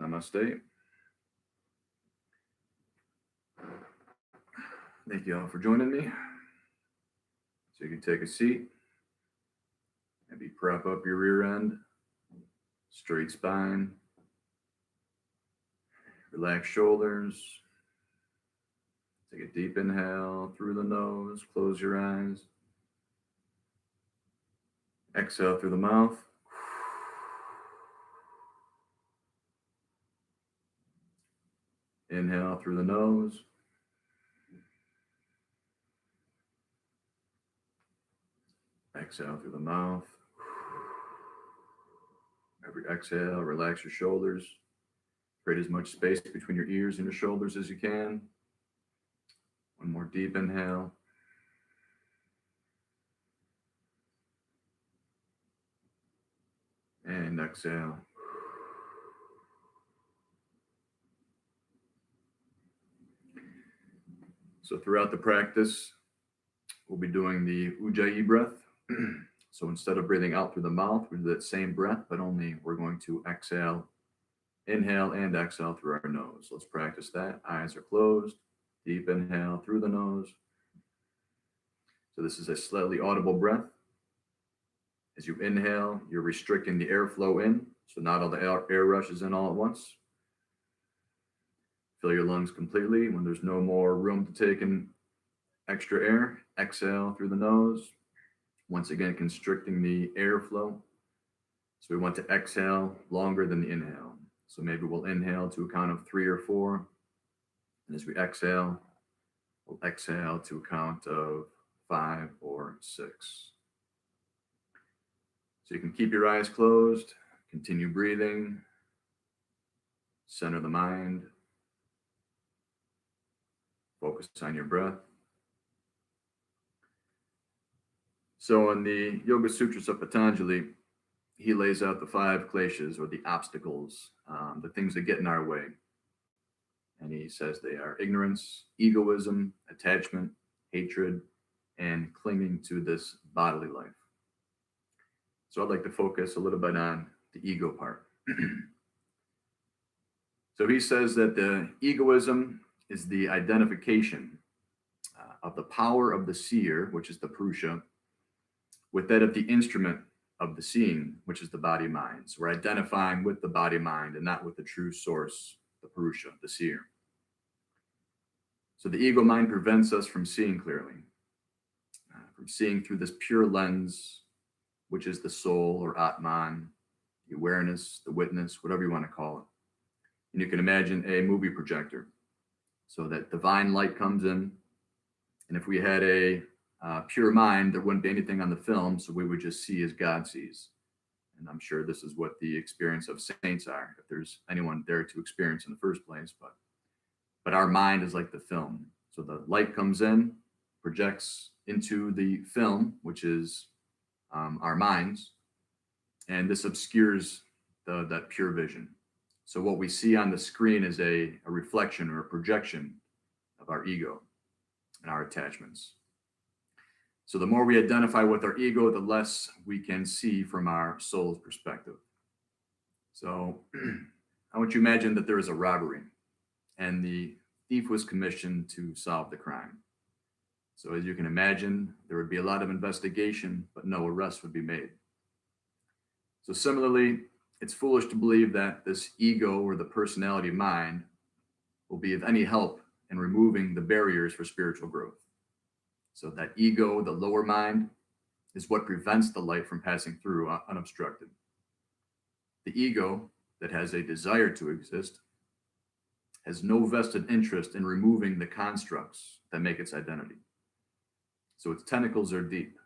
Namaste. Thank you all for joining me. So you can take a seat, maybe prop up your rear end, straight spine, relax shoulders. Take a deep inhale through the nose, close your eyes. Exhale through the mouth. Inhale through the nose. Exhale through the mouth. Every exhale, relax your shoulders. Create as much space between your ears and your shoulders as you can. One more deep inhale. And exhale. So throughout the practice, we'll be doing the Ujjayi breath. So instead of breathing out through the mouth, we do that same breath, but only we're going to exhale, inhale and exhale through our nose. Let's practice that. Eyes are closed. Deep inhale through the nose. So this is a slightly audible breath. As you inhale, you're restricting the airflow in, so not all the air rushes in all at once. Fill your lungs completely. When there's no more room to take in extra air, exhale through the nose. Once again, constricting the airflow. So we want to exhale longer than the inhale. So maybe we'll inhale to a count of 3 or 4. And as we exhale, we'll exhale to a count of 5 or 6. So you can keep your eyes closed, continue breathing, center the mind, focus on your breath. So in the Yoga Sutras of Patanjali, he lays out the 5 kleshas, or the obstacles, the things that get in our way. And he says they are ignorance, egoism, attachment, hatred, and clinging to this bodily life. So I'd like to focus a little bit on the ego part. So he says that the egoism is the identification of the power of the seer, which is the Purusha, with that of the instrument of the seeing, which is the body-mind. So we're identifying with the body-mind and not with the true source, the Purusha, the seer. So the ego mind prevents us from seeing clearly, from seeing through this pure lens, which is the soul or Atman, the awareness, the witness, whatever you want to call it. And you can imagine a movie projector. So that divine light comes in, and if we had a pure mind, there wouldn't be anything on the film, so we would just see as God sees. And I'm sure this is what the experience of saints are, if there's anyone there to experience in the first place. But our mind is like the film. So the light comes in, projects into the film, which is our minds, and this obscures that pure vision. So what we see on the screen is a reflection or a projection of our ego and our attachments. So the more we identify with our ego, the less we can see from our soul's perspective. So I want you to imagine that there is a robbery and the thief was commissioned to solve the crime. So as you can imagine, there would be a lot of investigation, but no arrest would be made. So similarly, it's foolish to believe that this ego or the personality mind will be of any help in removing the barriers for spiritual growth. So that ego, the lower mind, is what prevents the light from passing through unobstructed. The ego that has a desire to exist has no vested interest in removing the constructs that make its identity. So its tentacles are deep,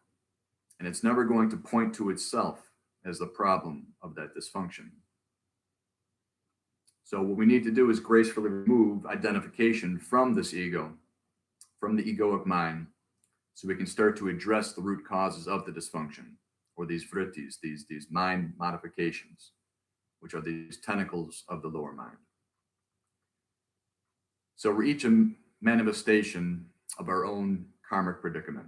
and it's never going to point to itself as the problem of that dysfunction. So what we need to do is gracefully remove identification from this ego, from the egoic mind, so we can start to address the root causes of the dysfunction, or these vrittis, these mind modifications, which are these tentacles of the lower mind. So we're each a manifestation of our own karmic predicament.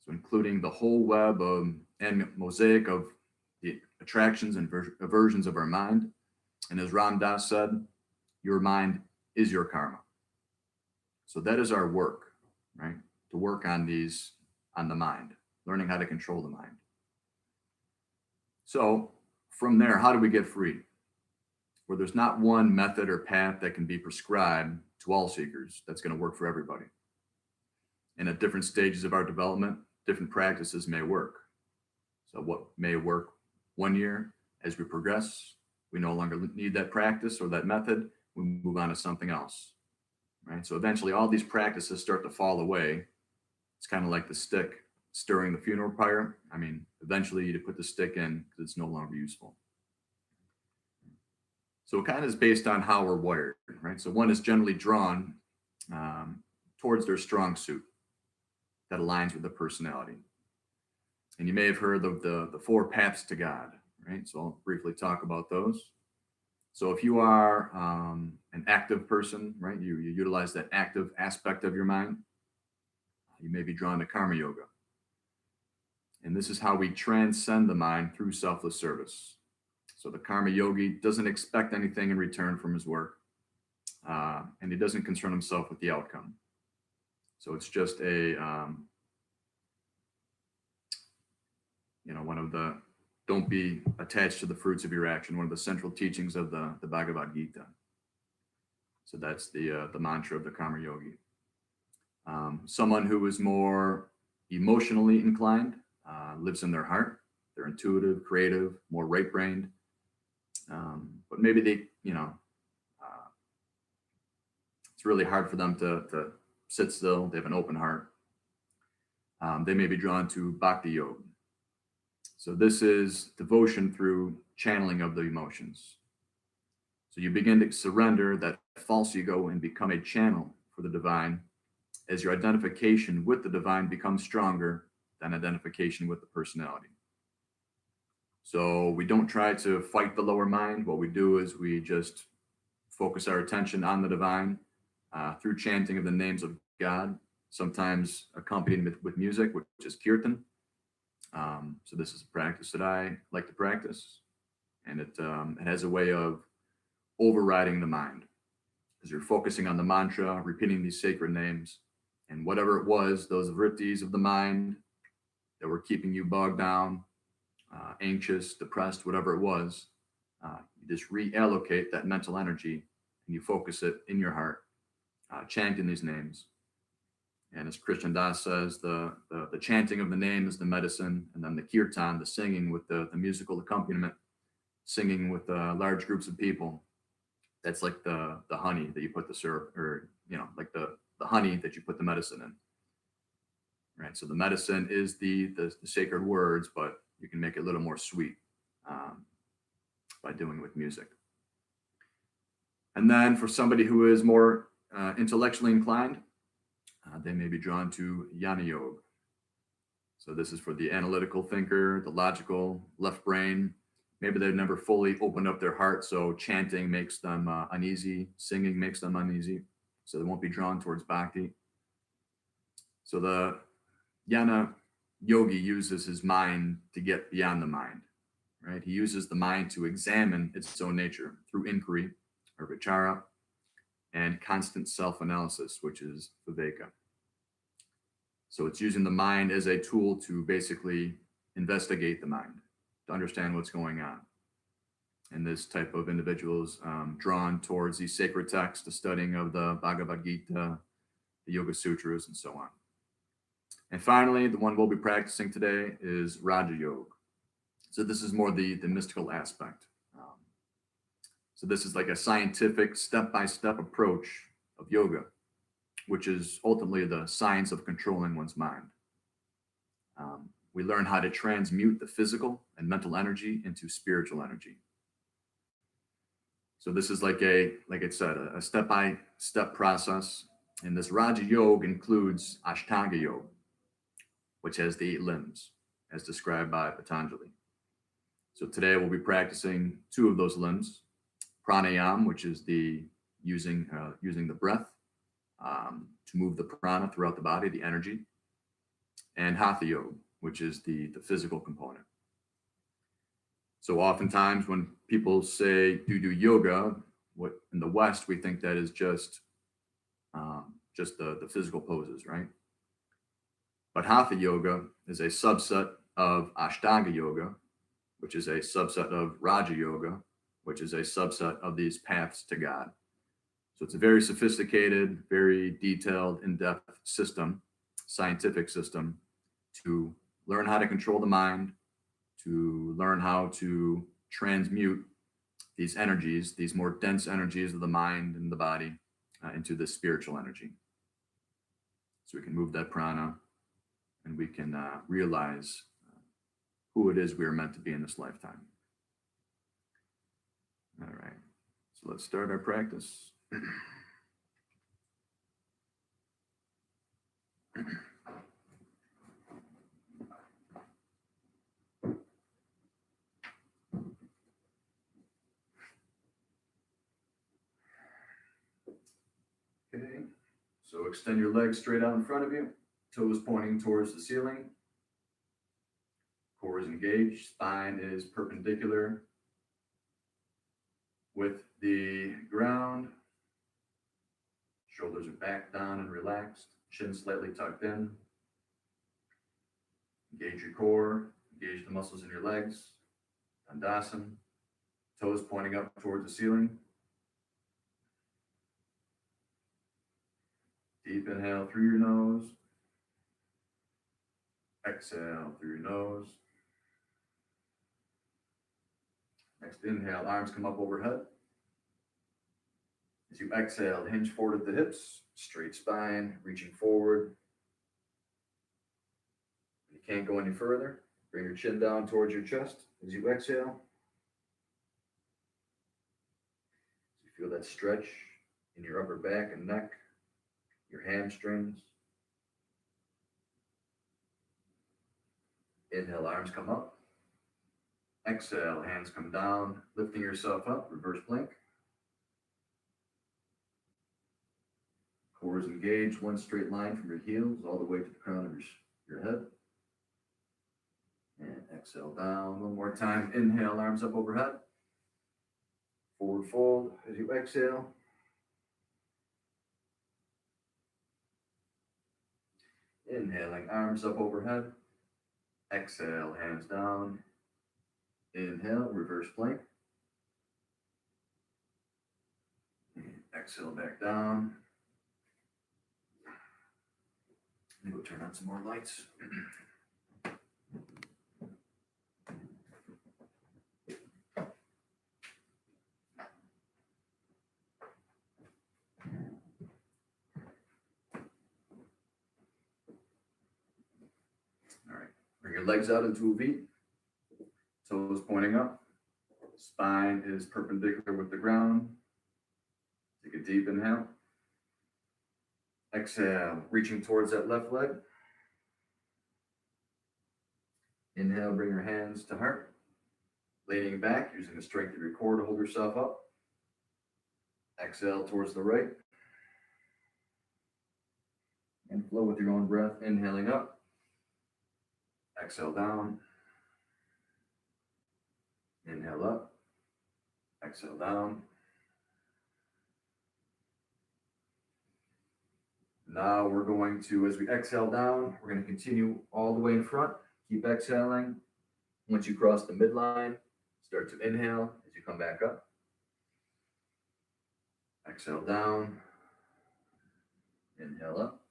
So including the whole web and mosaic of the attractions and aversions of our mind, And as Ram Dass said, your mind is your karma. So that is our work, right? To work on the mind, learning how to control the mind. So from there, how do we get free? Where there's not one method or path that can be prescribed to all seekers that's going to work for everybody. And at different stages of our development, different practices may work. So what may work 1 year, as we progress, we no longer need that practice or that method, we move on to something else, right? So eventually all these practices start to fall away. It's kind of like the stick stirring the funeral pyre. I mean, eventually you put the stick in because it's no longer useful. So it kind of is based on how we're wired, right? So one is generally drawn towards their strong suit that aligns with the personality. And you may have heard of the four paths to God, right? So I'll briefly talk about those. So if you are an active person, right, you utilize that active aspect of your mind, you may be drawn to karma yoga. And this is how we transcend the mind through selfless service. So the karma yogi doesn't expect anything in return from his work, and he doesn't concern himself with the outcome. So it's just one of the, don't be attached to the fruits of your action, one of the central teachings of the Bhagavad Gita. So that's the mantra of the karma yogi. Someone who is more emotionally inclined, lives in their heart. They're intuitive, creative, more right-brained. But maybe they, it's really hard for them to sit still. They have an open heart. They may be drawn to bhakti yoga. So this is devotion through channeling of the emotions. So you begin to surrender that false ego and become a channel for the divine as your identification with the divine becomes stronger than identification with the personality. So we don't try to fight the lower mind. What we do is we just focus our attention on the divine through chanting of the names of God, sometimes accompanied with music, which is kirtan. So this is a practice that I like to practice, and it has a way of overriding the mind because you're focusing on the mantra, repeating these sacred names, and whatever it was, those vrittis of the mind that were keeping you bogged down, anxious, depressed, whatever it was, you just reallocate that mental energy and you focus it in your heart, chanting these names. And as Krishna Das says, the chanting of the name is the medicine, and then the kirtan, the singing with the musical accompaniment, singing with large groups of people. That's like the honey that you put the syrup, or like the honey that you put the medicine in. Right. So the medicine is the sacred words, but you can make it a little more sweet by doing it with music. And then for somebody who is more intellectually inclined, they may be drawn to Jnana Yoga. So this is for the analytical thinker, the logical left brain. Maybe they've never fully opened up their heart, so chanting makes them uneasy, singing makes them uneasy, so they won't be drawn towards bhakti. So the Jnana yogi uses his mind to get beyond the mind, right? He uses the mind to examine its own nature through inquiry or vichara and constant self-analysis, which is viveka. So it's using the mind as a tool to basically investigate the mind, to understand what's going on. And this type of individual is drawn towards these sacred texts, the studying of the Bhagavad Gita, the Yoga Sutras, and so on. And finally, the one we'll be practicing today is Raja Yoga. So this is more the mystical aspect. So this is like a scientific step-by-step approach of yoga, which is ultimately the science of controlling one's mind. We learn how to transmute the physical and mental energy into spiritual energy. So this is like I said, a step-by-step process. And this Raja Yoga includes Ashtanga Yoga, which has the 8 limbs, as described by Patanjali. So today we'll be practicing 2 of those limbs, pranayam, which is the using the breath to move the prana throughout the body, the energy, and hatha yoga, which is the physical component. So oftentimes when people say do yoga, what in the West we think that is just the physical poses, right? But Hatha yoga is a subset of Ashtanga yoga, which is a subset of Raja yoga, which is a subset of these paths to God. So it's a very sophisticated, very detailed, in-depth system, scientific system to learn how to control the mind, to learn how to transmute these energies, these more dense energies of the mind and the body into the spiritual energy. So we can move that prana and we can realize who it is we are meant to be in this lifetime. All right, so let's start our practice. Okay, so extend your legs straight out in front of you, toes pointing towards the ceiling. Core is engaged, spine is perpendicular with the ground. Shoulders are back down and relaxed, chin slightly tucked in. Engage your core, engage the muscles in your legs. Dandasana, toes pointing up towards the ceiling. Deep inhale through your nose. Exhale through your nose. Next inhale, arms come up overhead. As you exhale, hinge forward at the hips, straight spine, reaching forward. If you can't go any further, bring your chin down towards your chest as you exhale. You feel that stretch in your upper back and neck, your hamstrings. Inhale, arms come up. Exhale, hands come down, lifting yourself up, reverse plank. Core is engaged, one straight line from your heels all the way to the crown of your head. And exhale down one more time. Inhale, arms up overhead. Forward fold as you exhale. Inhaling, arms up overhead. Exhale, hands down. Inhale, reverse plank. And exhale back down. And go turn on some more lights. All right, bring your legs out into a V. Toes pointing up. Spine is perpendicular with the ground. Take a deep inhale. Exhale, reaching towards that left leg. Inhale, bring your hands to heart. Leaning back, using the strength of your core to hold yourself up. Exhale towards the right. And flow with your own breath, inhaling up. Exhale down. Inhale up. Exhale down. Now we're going to, as we exhale down, we're going to continue all the way in front. Keep exhaling. Once you cross the midline, start to inhale as you come back up. Exhale down. Inhale up.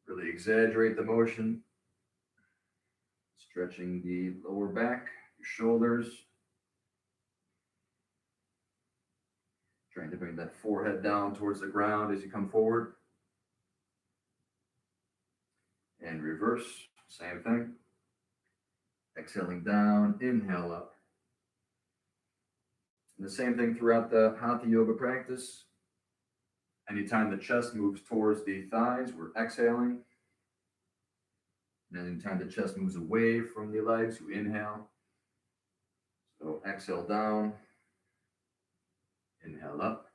Really exaggerate the motion. Stretching the lower back, your shoulders. Trying to bring that forehead down towards the ground as you come forward. And reverse, same thing. Exhaling down, inhale up. And the same thing throughout the Hatha yoga practice. Anytime the chest moves towards the thighs, we're exhaling. And anytime the chest moves away from the legs, you inhale. So exhale down. Inhale up.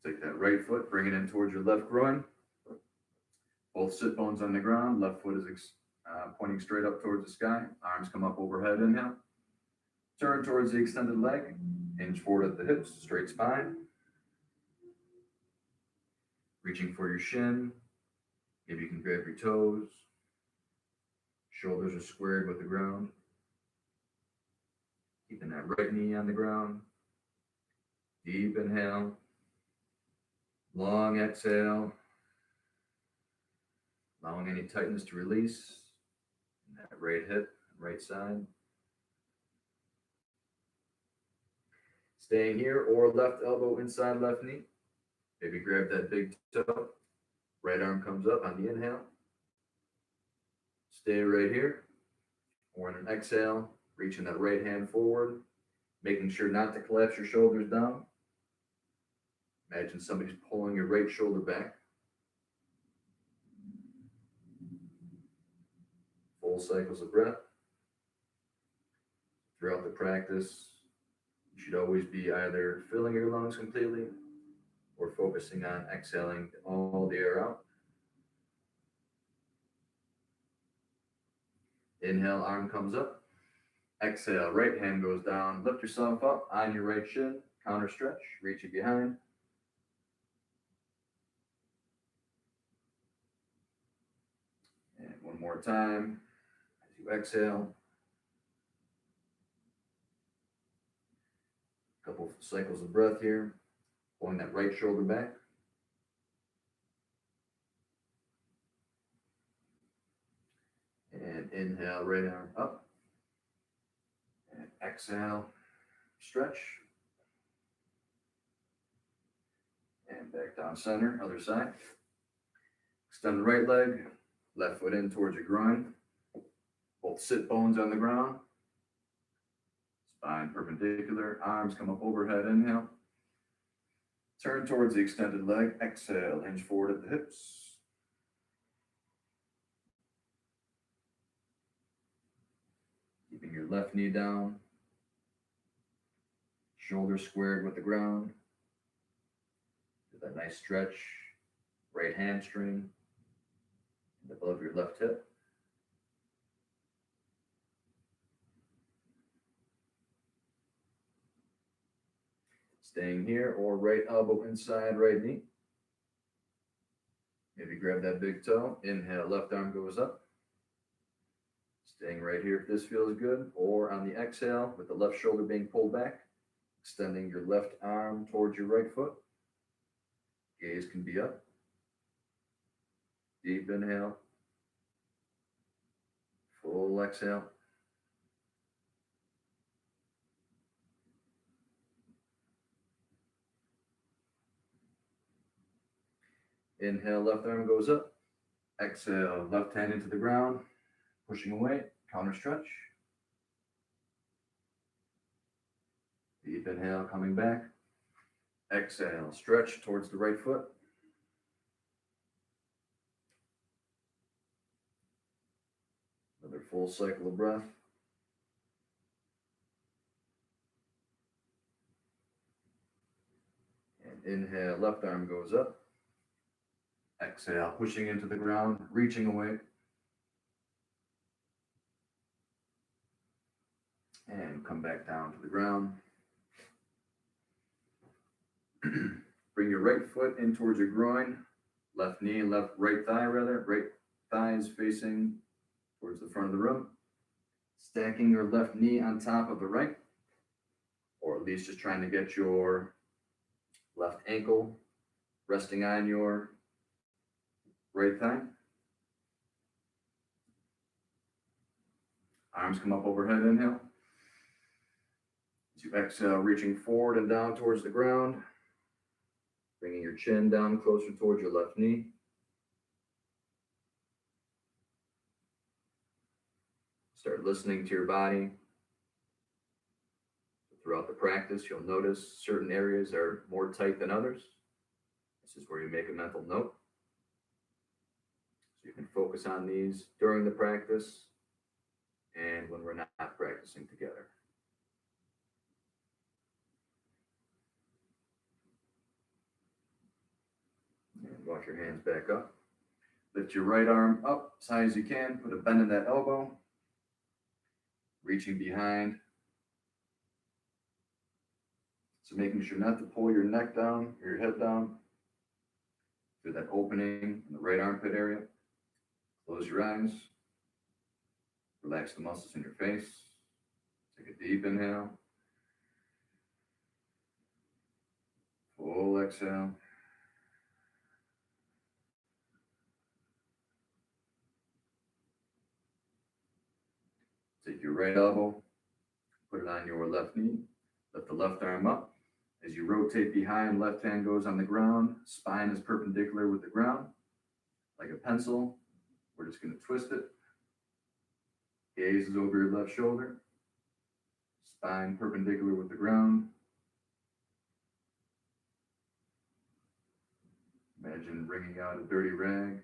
Take that right foot, bring it in towards your left groin. Both sit bones on the ground. Left foot is pointing straight up towards the sky. Arms come up overhead. Inhale. Turn towards the extended leg. Hinge forward at the hips. Straight spine. Reaching for your shin. Maybe you can grab your toes. Shoulders are squared with the ground. Keeping that right knee on the ground. Deep inhale. Long exhale. Allowing any tightness to release. In that right hip, right side. Staying here, or left elbow inside left knee. Maybe grab that big toe. Right arm comes up on the inhale. Stay right here. Or on an exhale, reaching that right hand forward, making sure not to collapse your shoulders down. Imagine somebody's pulling your right shoulder back. Full cycles of breath. Throughout the practice, you should always be either filling your lungs completely or focusing on exhaling all the air out. Inhale, arm comes up. Exhale, right hand goes down. Lift yourself up on your right shin. Counter stretch, reach it behind. And one more time as you exhale. A couple of cycles of breath here. Pulling that right shoulder back. And inhale, right arm up. And exhale, stretch. And back down center, other side. Extend the right leg, left foot in towards your groin. Both sit bones on the ground. Spine perpendicular, arms come up overhead, inhale. Turn towards the extended leg, exhale, hinge forward at the hips. Keeping your left knee down. Shoulders squared with the ground. Do that nice stretch. Right hamstring above your left hip. Staying here, or right elbow inside right knee. Maybe grab that big toe. Inhale, left arm goes up. Staying right here if this feels good. Or on the exhale, with the left shoulder being pulled back, extending your left arm towards your right foot. Gaze can be up. Deep inhale. Full exhale. Inhale, left arm goes up. Exhale, left hand into the ground, pushing away, counter stretch. Deep inhale, coming back. Exhale, stretch towards the right foot. Another full cycle of breath. And inhale, left arm goes up. Exhale, pushing into the ground, reaching away. And come back down to the ground. Bring your right foot in towards your groin. Left knee and right thigh rather. Right thigh is facing towards the front of the room. Stacking your left knee on top of the right. Or at least just trying to get your left ankle resting on your right thigh. Arms come up overhead, inhale. As you exhale, reaching forward and down towards the ground. Bringing your chin down closer towards your left knee. Start listening to your body. Throughout the practice, you'll notice certain areas are more tight than others. This is where you make a mental note. So you can focus on these during the practice and when we're not practicing together. And walk your hands back up. Lift your right arm up as high as you can. Put a bend in that elbow. Reaching behind. So making sure not to pull your neck down or your head down. Through that opening in the right armpit area. Close your eyes. Relax the muscles in your face. Take a deep inhale. Full exhale. Take your right elbow, put it on your left knee, lift the left arm up. As you rotate behind, left hand goes on the ground, spine is perpendicular with the ground, like a pencil. We're just going to twist it. Gaze is over your left shoulder, spine perpendicular with the ground. Imagine wringing out a dirty rag,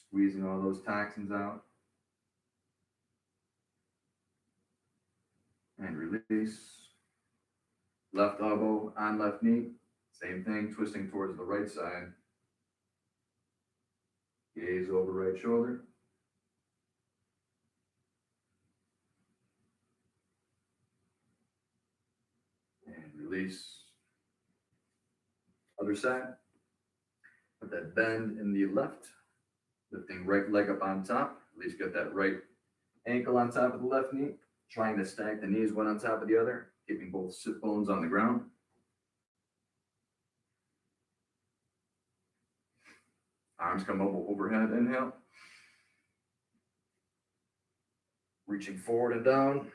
squeezing all those toxins out. And release. Left elbow on left knee. Same thing, twisting towards the right side. Gaze over right shoulder. And release. Other side. Put that bend in the left. Lifting right leg up on top. At least get that right ankle on top of the left knee. Trying to stack the knees one on top of the other, keeping both sit bones on the ground. Arms come up overhead, inhale. Reaching forward and down.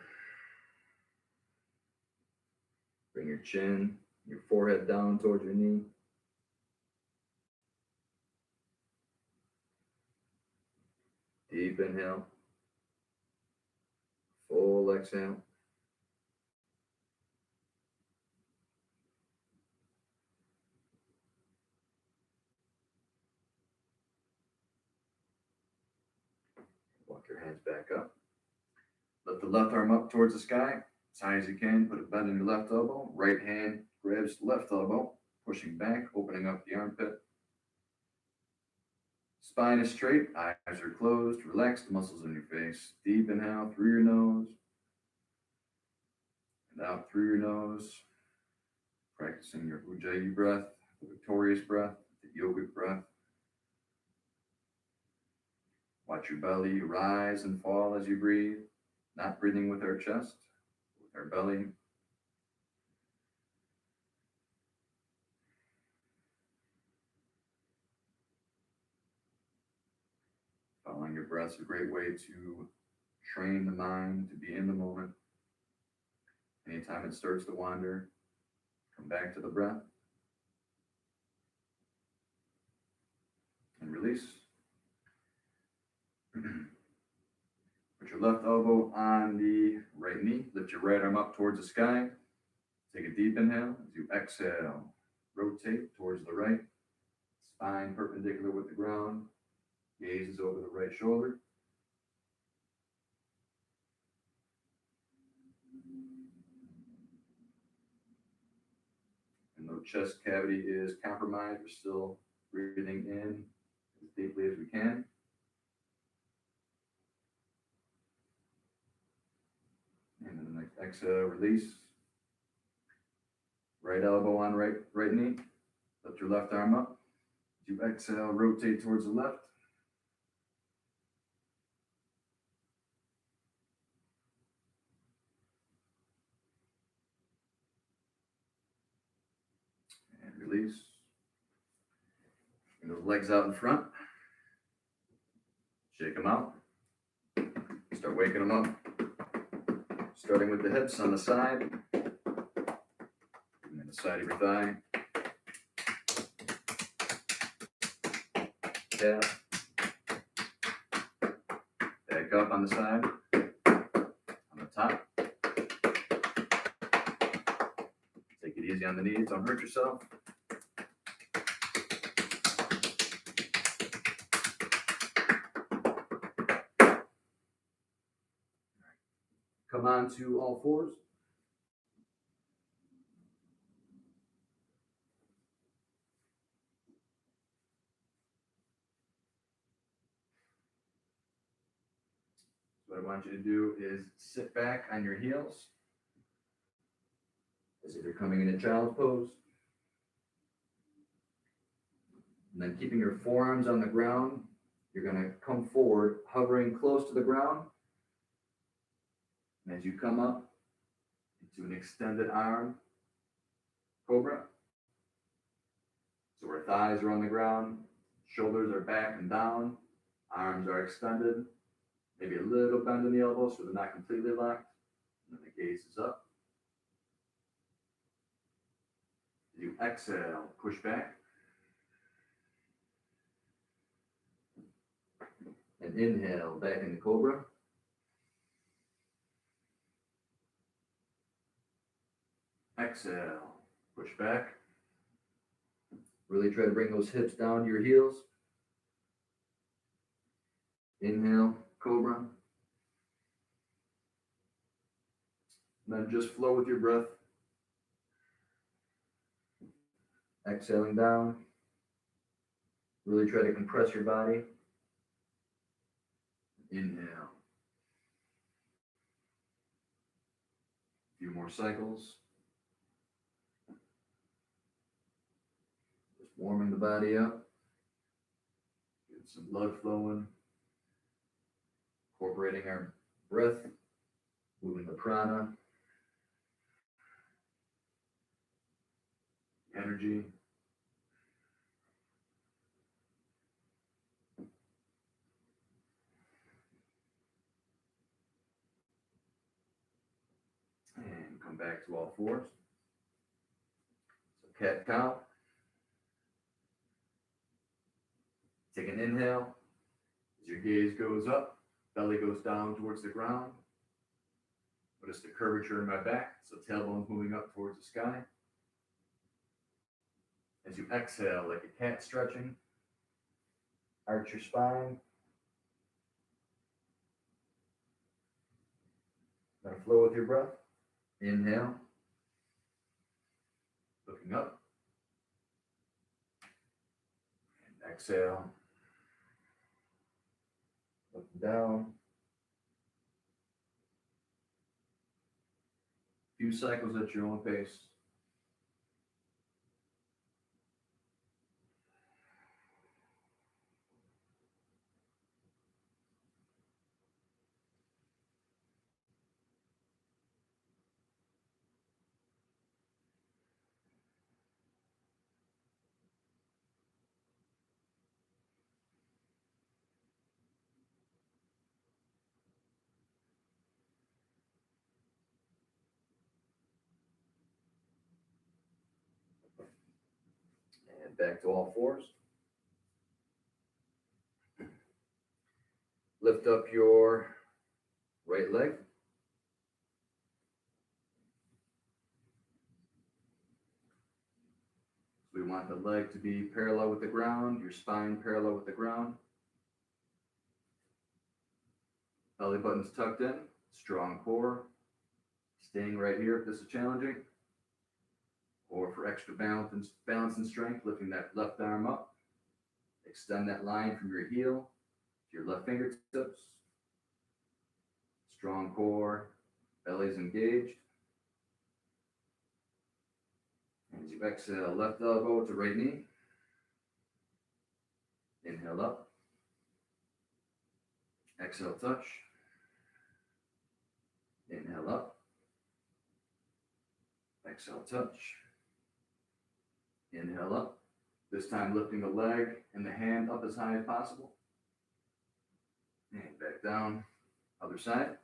Bring your chin, your forehead down towards your knee. Deep inhale. Full exhale. Walk your hands back up. Lift the left arm up towards the sky. As high as you can, put a bend in your left elbow. Right hand grabs the left elbow, pushing back, opening up the armpit. Spine is straight, eyes are closed. Relax the muscles in your face. Deep inhale through your nose. And out through your nose. Practicing your Ujjayi breath, the victorious breath, the yogic breath. Watch your belly rise and fall as you breathe. Not breathing with our chest, with our belly. Following your breath is a great way to train the mind to be in the moment. Anytime it starts to wander, come back to the breath. And release. Put your left elbow on the right knee. Lift your right arm up towards the sky. Take a deep inhale. As you exhale, rotate towards the right. Spine perpendicular with the ground. Gaze is over the right shoulder. And though chest cavity is compromised, we're still breathing in as deeply as we can. And then the next exhale, release. Right elbow on right knee. Lift your left arm up. As you exhale, rotate towards the left. And release. Bring those legs out in front. Shake them out. Start waking them up. Starting with the hips on the side. And then the side of your thigh. Calf. Back up on the side. On the top. Take it easy on the knees. Don't hurt yourself. Come on to all fours. what I want you to do is sit back on your heels as if you're coming into child's pose. And then keeping your forearms on the ground, you're going to come forward, hovering close to the ground. And as you come up into an extended arm cobra, so our thighs are on the ground, shoulders are back and down, arms are extended, maybe a little bend in the elbows so they're not completely locked, and then the gaze is up. As you exhale, push back. And inhale, back into cobra. Exhale, push back. Really try to bring those hips down to your heels. Inhale, cobra. And then just flow with your breath. Exhaling down. Really try to compress your body. Inhale. A few more cycles. Just warming the body up. Get some blood flowing. Incorporating our breath. Moving the prana. Energy. And come back to all fours. So cat cow. Take an inhale. As your gaze goes up, belly goes down towards the ground. Notice the curvature in my back, so tailbone's moving up towards the sky. As you exhale, like a cat stretching, arch your spine. Now flow with your breath. Inhale, looking up. And exhale, looking down. Few cycles at your own pace. And back to all fours. Lift up your right leg. We want the leg to be parallel with the ground, your spine parallel with the ground. Belly button's tucked in, strong core. Staying right here if this is challenging. Or for extra balance and strength, lifting that left arm up. Extend that line from your heel to your left fingertips. Strong core, belly's engaged. And as you exhale, left elbow to right knee. Inhale up. Exhale, touch. Inhale up. Exhale, touch. Inhale up. This time lifting the leg and the hand up as high as possible. And back down. Other side.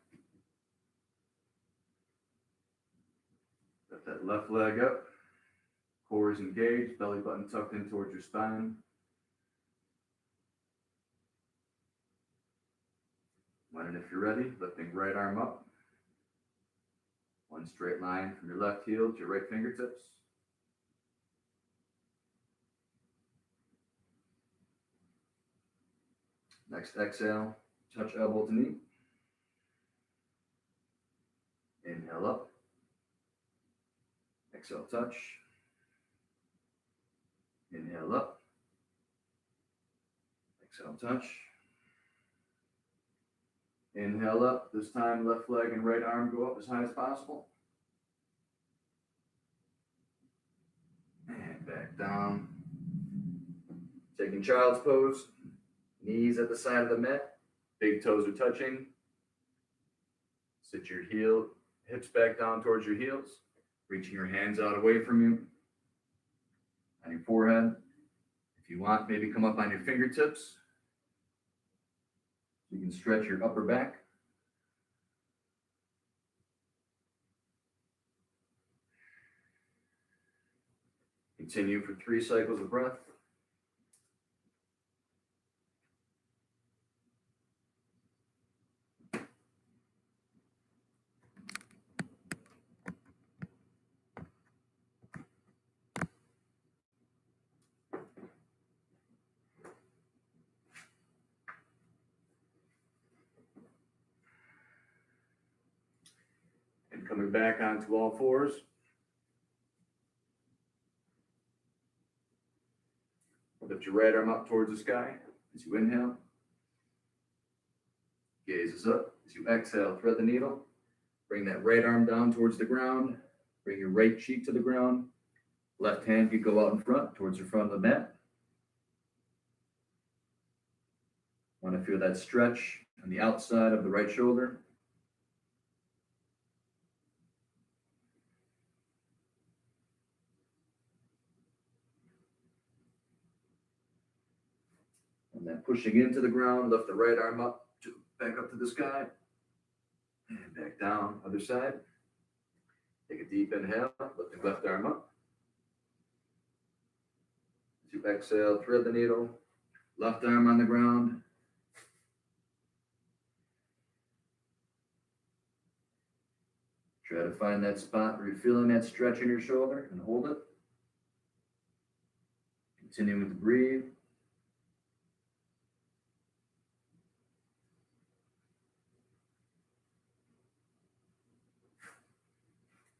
Lift that left leg up. Core is engaged. Belly button tucked in towards your spine. When and if you're ready, lifting right arm up. One straight line from your left heel to your right fingertips. Next exhale, touch elbow to knee. Inhale up. Exhale, touch. Inhale up. Exhale, touch. Inhale up. This time, left leg and right arm go up as high as possible. And back down. Taking child's pose. Knees at the side of the mat. Big toes are touching. Sit your hips back down towards your heels. Reaching your hands out away from you. On your forehead. If you want, maybe come up on your fingertips. You can stretch your upper back. Continue for 3 cycles of breath. And coming back onto all fours. Lift your right arm up towards the sky as you inhale. Gaze is up. As you exhale, thread the needle. Bring that right arm down towards the ground. Bring your right cheek to the ground. Left hand can go out in front towards the front of the mat. Want to feel that stretch on the outside of the right shoulder. And then pushing into the ground, lift the right arm up, back up to the sky. And back down, other side. Take a deep inhale, lift the left arm up. As you exhale, thread the needle, left arm on the ground. Try to find that spot where you're feeling that stretch in your shoulder and hold it. Continuing to breathe.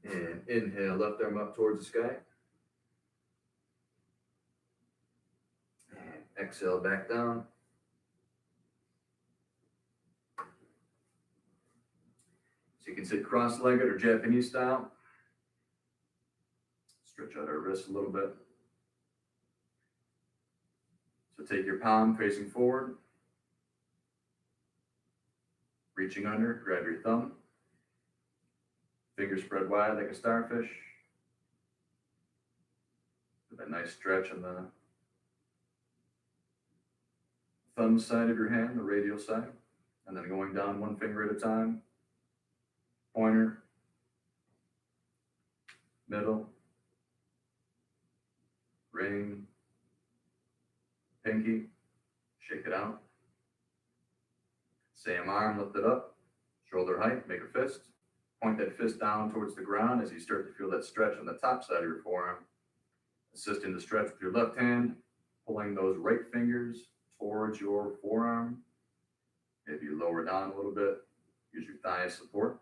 And inhale, left arm up towards the sky. And exhale, back down. So you can sit cross-legged or Japanese style. Stretch out our wrists a little bit. So take your palm facing forward. Reaching under, grab your thumb. Fingers spread wide like a starfish. With a nice stretch on the thumb side of your hand, the radial side. And then going down one finger at a time. Pointer. Middle. Ring. Pinky. Shake it out. Same arm, lift it up. Shoulder height, make a fist. Point that fist down towards the ground as you start to feel that stretch on the top side of your forearm. Assisting the stretch with your left hand, pulling those right fingers towards your forearm. Maybe you lower down a little bit. Use your thigh as support.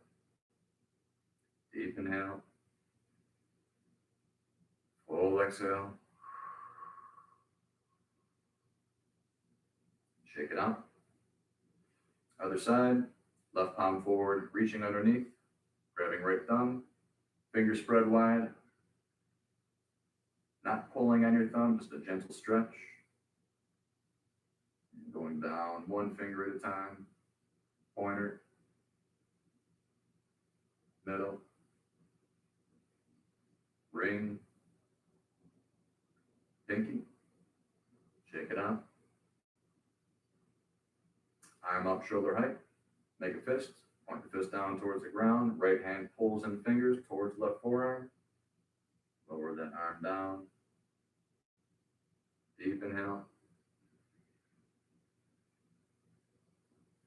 Deep inhale. Full exhale. Shake it out. Other side. Left palm forward, reaching underneath. Grabbing right thumb, fingers spread wide. Not pulling on your thumb, just a gentle stretch. And going down one finger at a time. Pointer, middle, ring, pinky. Shake it out. Arm up, shoulder height. Make a fist. Point the fist down towards the ground. Right hand pulls in fingers towards left forearm. Lower that arm down. Deep inhale.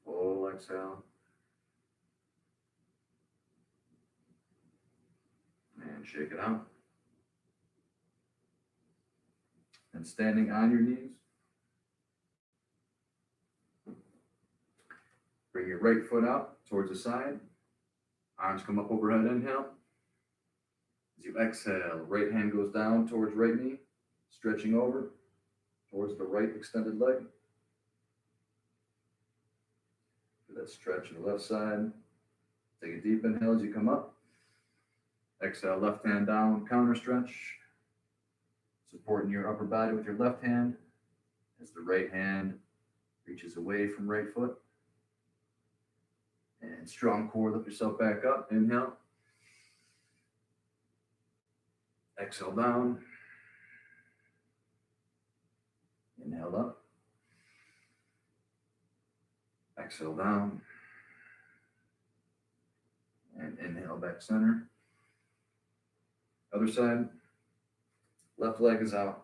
Full exhale. And shake it out. And standing on your knees. Bring your right foot out towards the side. Arms come up overhead, inhale. As you exhale, right hand goes down towards right knee, stretching over towards the right extended leg. Do that stretch on the left side. Take a deep inhale as you come up. Exhale, left hand down, counter stretch. Supporting your upper body with your left hand as the right hand reaches away from right foot. And strong core, lift yourself back up. Inhale. Exhale down. Inhale up. Exhale down. And inhale back center. Other side. Left leg is out.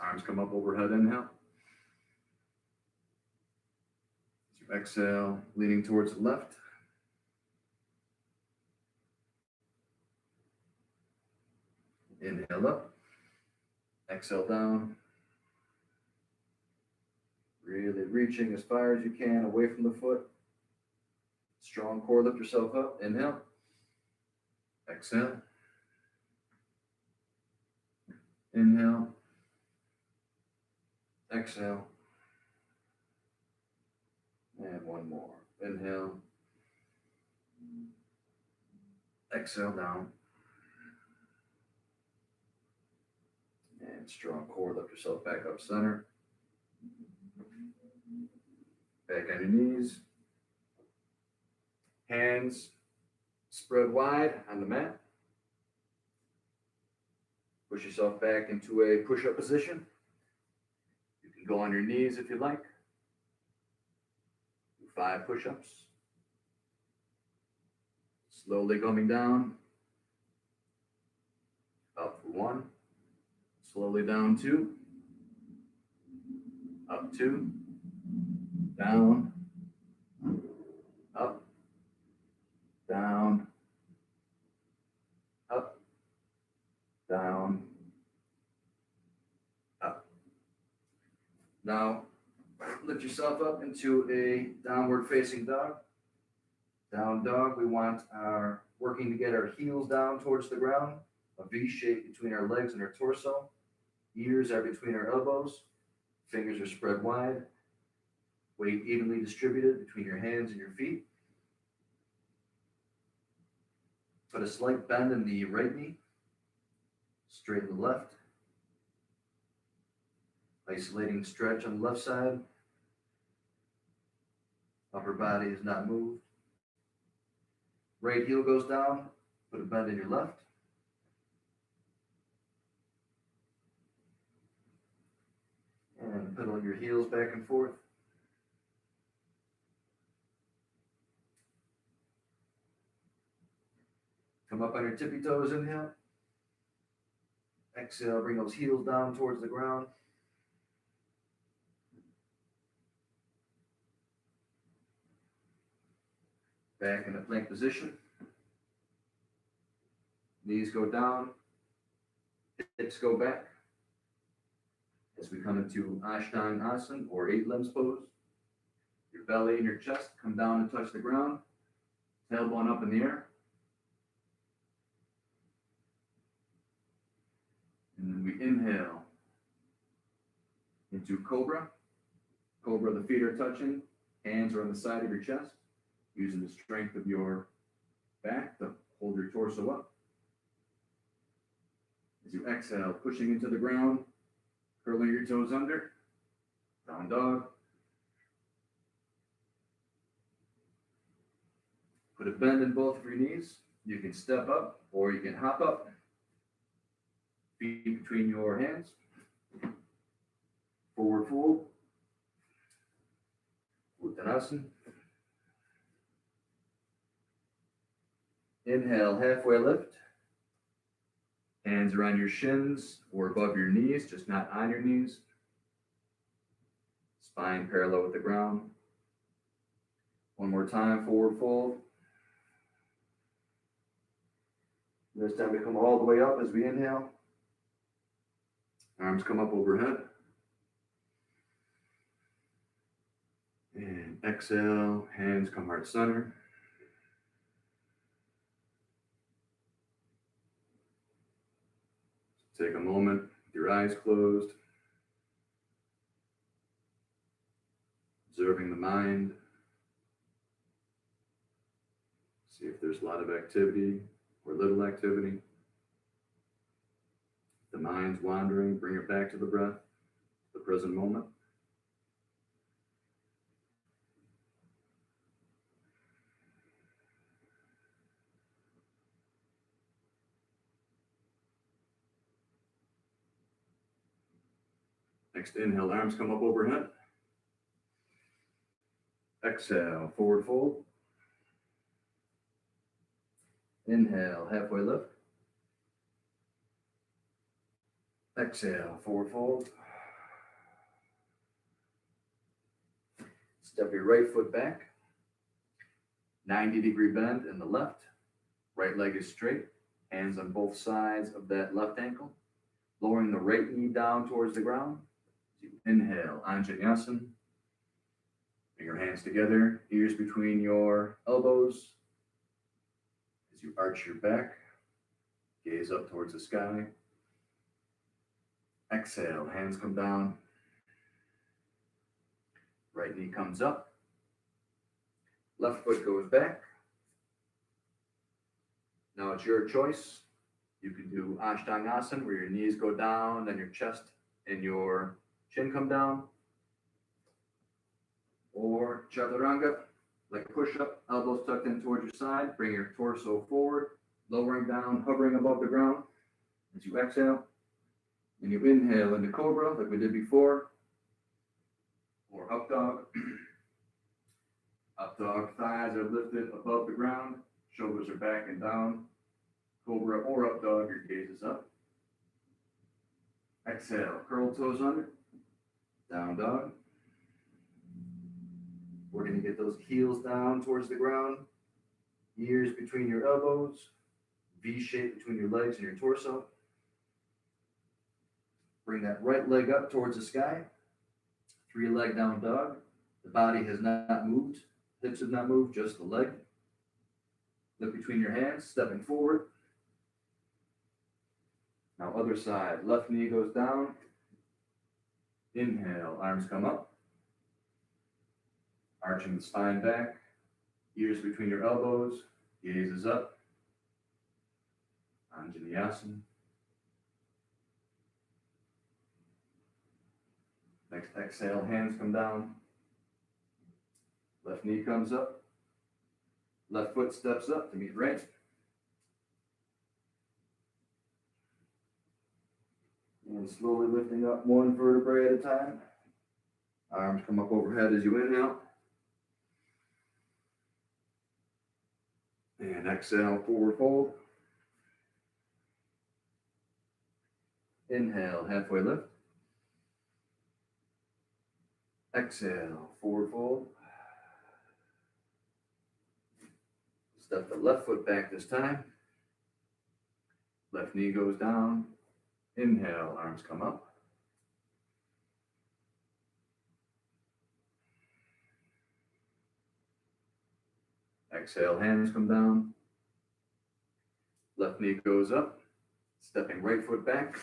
Arms come up overhead. Inhale. As you exhale, leaning towards the left. Inhale up. Exhale down. Really reaching as far as you can away from the foot. Strong core, lift yourself up. Inhale. Exhale. Inhale. Exhale. And one more. Inhale. Exhale down. And strong core, lift yourself back up center. Back on your knees. Hands spread wide on the mat. Push yourself back into a push-up position. You can go on your knees if you like. Do 5 push-ups. Slowly coming down. Up for 1. Slowly down 2. Up 2. Down. Up. Down. Up. Down. Up. Now, lift yourself up into a downward facing dog. Down dog, we want our working to get our heels down towards the ground, a V shape between our legs and our torso. Ears are between our elbows. Fingers are spread wide. Weight evenly distributed between your hands and your feet. Put a slight bend in the right knee. Straighten the left. Isolating stretch on the left side. Upper body is not moved. Right heel goes down. Put a bend in your left. And pedal your heels back and forth. Come up on your tippy toes, inhale. Exhale, bring those heels down towards the ground. Back in the plank position. Knees go down. Hips go back. As we come into Ashtanga or 8 limbs pose. Your belly and your chest come down and touch the ground. Tailbone up in the air. And then we inhale into Cobra. Cobra, the feet are touching. Hands are on the side of your chest. Using the strength of your back to hold your torso up. As you exhale, pushing into the ground, curling your toes under. Down dog. Put a bend in both of your knees. You can step up or you can hop up. Feet between your hands. Forward fold. Uttanasana. Inhale, halfway lift. Hands are on your shins or above your knees, just not on your knees. Spine parallel with the ground. One more time, forward fold. This time we come all the way up as we inhale. Arms come up overhead. And exhale, hands come heart center. Take a moment with your eyes closed. observing the mind. See if there's a lot of activity or little activity. If the mind's wandering, bring it back to the breath, the present moment. Next inhale, arms come up overhead. Exhale, forward fold. Inhale, halfway lift. Exhale, forward fold. Step your right foot back. 90-degree bend in the left. Right leg is straight. Hands on both sides of that left ankle. Lowering the right knee down towards the ground. You inhale, Anjaneyasana. Bring your hands together, ears between your elbows. As you arch your back, gaze up towards the sky. Exhale, hands come down. Right knee comes up. Left foot goes back. Now it's your choice. You can do Ashtangasana, where your knees go down, then your chest and your chin come down. Or Chaturanga, like a push-up, elbows tucked in towards your side. Bring your torso forward, lowering down, hovering above the ground. As you exhale, and you inhale into Cobra, like we did before. Or Up Dog. Up Dog, thighs are lifted above the ground. Shoulders are back and down. Cobra or Up Dog, your gaze is up. Exhale, curl toes under. Down Dog. We're going to get those heels down towards the ground. Ears between your elbows. V shape between your legs and your torso. Bring that right leg up towards the sky. 3-leg down dog. The body has not moved. Hips have not moved, just the leg. Look between your hands, stepping forward. Now other side, left knee goes down. Inhale, arms come up. Arching the spine back, ears between your elbows, gaze is up. Anjaneyasana. Next exhale, hands come down. Left knee comes up. Left foot steps up to meet right. And slowly lifting up one vertebrae at a time. Arms come up overhead as you inhale. And exhale, forward fold. Inhale, halfway lift. Exhale, forward fold. Step the left foot back this time. Left knee goes down. Inhale, arms come up. Exhale, hands come down. Left knee goes up. Stepping right foot back.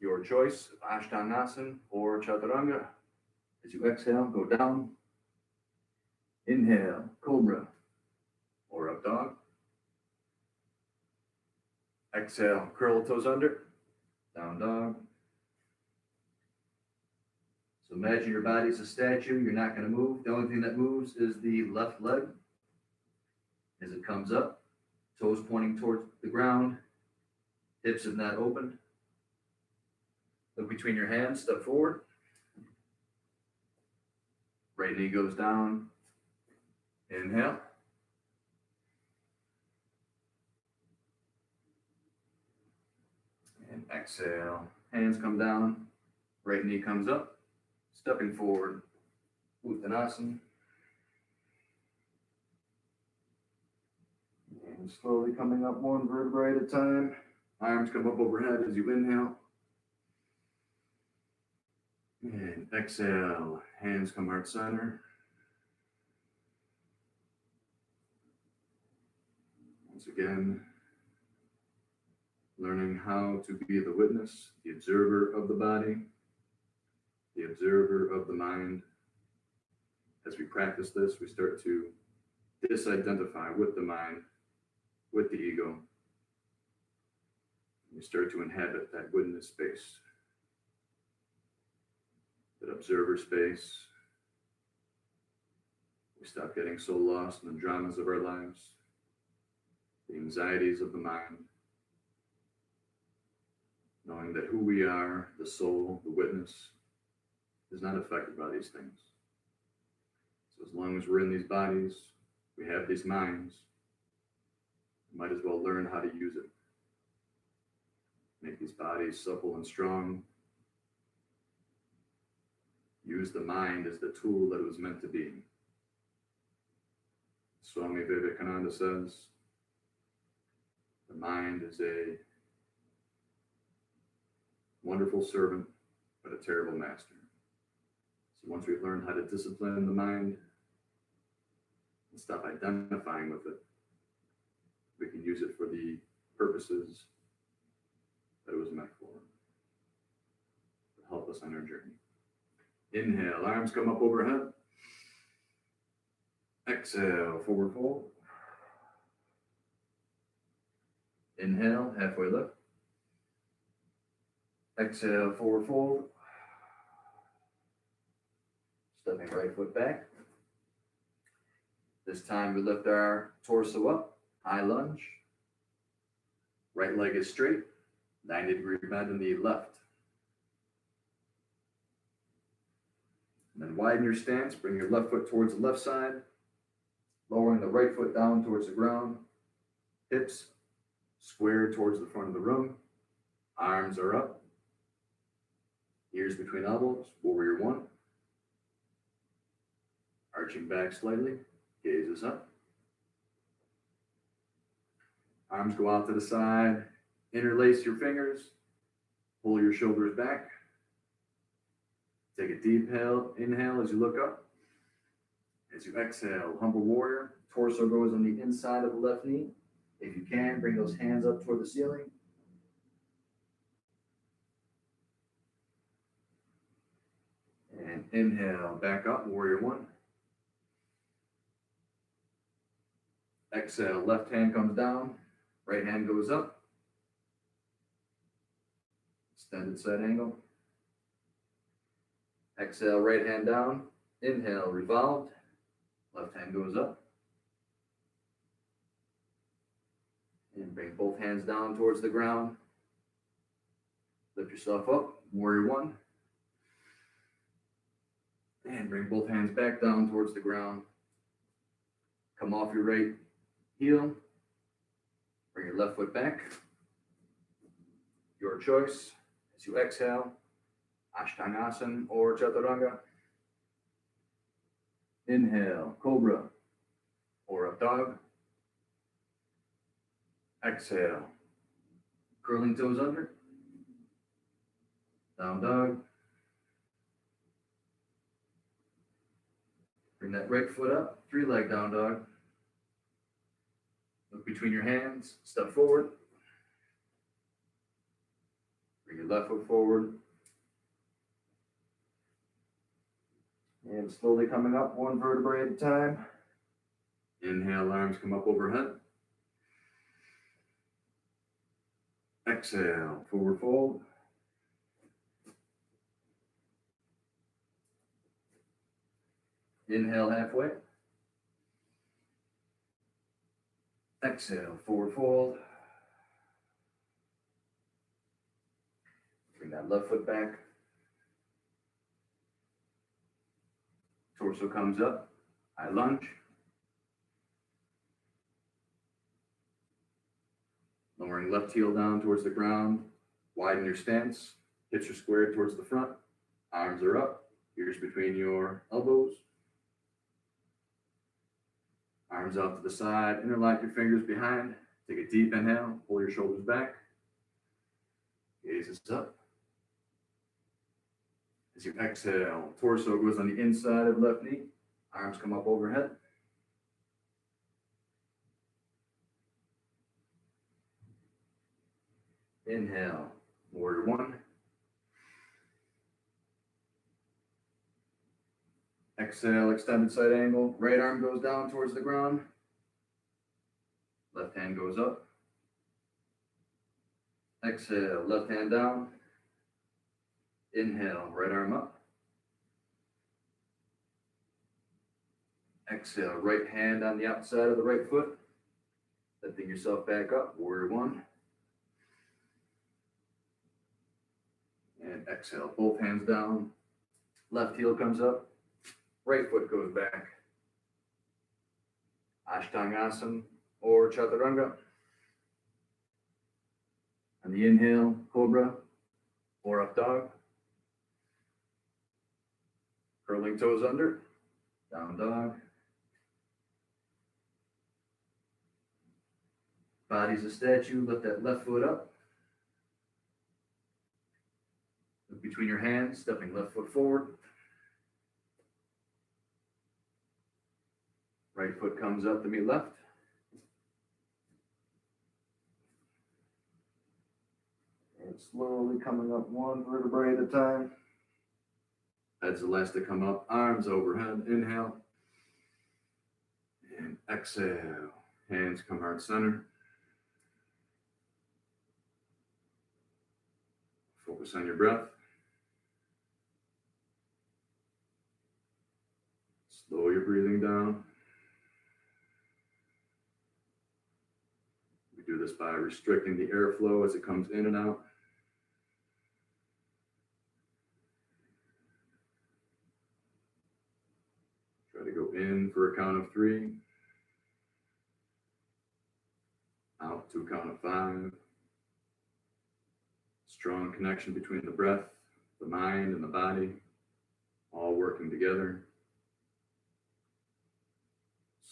Your choice, Ashtangasana or Chaturanga. As you exhale, go down. Inhale, Cobra or Up Dog. Exhale, curl toes under, down dog. So imagine your body's a statue. You're not going to move. The only thing that moves is the left leg. As it comes up, toes pointing towards the ground, hips have not opened. Look between your hands, step forward. Right knee goes down. Inhale. And exhale. Hands come down. Right knee comes up. Stepping forward. Uttanasana. And slowly coming up one vertebrae at a time. Arms come up overhead as you inhale. And exhale. Hands come heart center. Once again, learning how to be the witness, the observer of the body. the observer of the mind. As we practice this, we start to disidentify with the mind, with the ego. We start to inhabit that witness space, that observer space. We stop getting so lost in the dramas of our lives, the anxieties of the mind, knowing that who we are, the soul, the witness, is not affected by these things. So as long as we're in these bodies, we have these minds, we might as well learn how to use it. Make these bodies supple and strong. Use the mind as the tool that it was meant to be. Swami Vivekananda says, the mind is a wonderful servant, but a terrible master. So once we've learned how to discipline the mind and stop identifying with it, we can use it for the purposes that it was meant for, to help us on our journey. Inhale, arms come up overhead. Exhale, forward fold. Inhale, halfway lift. Exhale, forward fold. Stepping right foot back. This time we lift our torso up, high lunge. Right leg is straight, 90-degree bend in the left. And then widen your stance, bring your left foot towards the left side, lowering the right foot down towards the ground, hips squared towards the front of the room, arms are up, ears between elbows, warrior one. Arching back slightly, gaze is up. Arms go out to the side, interlace your fingers, pull your shoulders back. Take a deep inhale as you look up. As you exhale, humble warrior, torso goes on the inside of the left knee. If you can, bring those hands up toward the ceiling. And inhale, back up, warrior one. Exhale, left hand comes down, right hand goes up. Extended side angle. Exhale, right hand down. Inhale, revolved. Left hand goes up. And bring both hands down towards the ground. Lift yourself up, warrior one. And bring both hands back down towards the ground. Come off your right heel. Bring your left foot back. Your choice. As you exhale, Ashtangasana or Chaturanga. Inhale, Cobra or Up Dog. Exhale, curling toes under. Down Dog. Bring that right foot up, three-leg Down Dog. Look between your hands, step forward. Bring your left foot forward. And slowly coming up, one vertebrae at a time. Inhale, arms come up overhead. Exhale, forward fold. Inhale, halfway. Exhale, forward fold. Bring that left foot back. Torso comes up, high lunge. Lowering left heel down towards the ground. Widen your stance. Hips are squared towards the front. Arms are up. Ears between your elbows. Arms out to the side. Interlock your fingers behind. Take a deep inhale. Pull your shoulders back. Gaze is up. As you exhale, torso goes on the inside of the left knee. Arms come up overhead. Inhale, warrior one. Exhale, extended side angle. Right arm goes down towards the ground. Left hand goes up. Exhale, left hand down. Inhale, right arm up. Exhale, right hand on the outside of the right foot. Lifting yourself back up, warrior one. And exhale, both hands down. Left heel comes up. Right foot goes back. Ashtangasana or Chaturanga. On the inhale, Cobra or Up Dog. Curling toes under, Down Dog. Body's a statue, lift that left foot up. Look between your hands, stepping left foot forward. Right foot comes up to meet left. And slowly coming up one vertebrae at a time. Head's the last to come up, arms overhead, inhale. And exhale, hands come heart center. Focus on your breath. Slow your breathing down. We do this by restricting the airflow as it comes in and out. Try to go in for a count of 3. Out to a count of 5. Strong connection between the breath, the mind, and the body, all working together.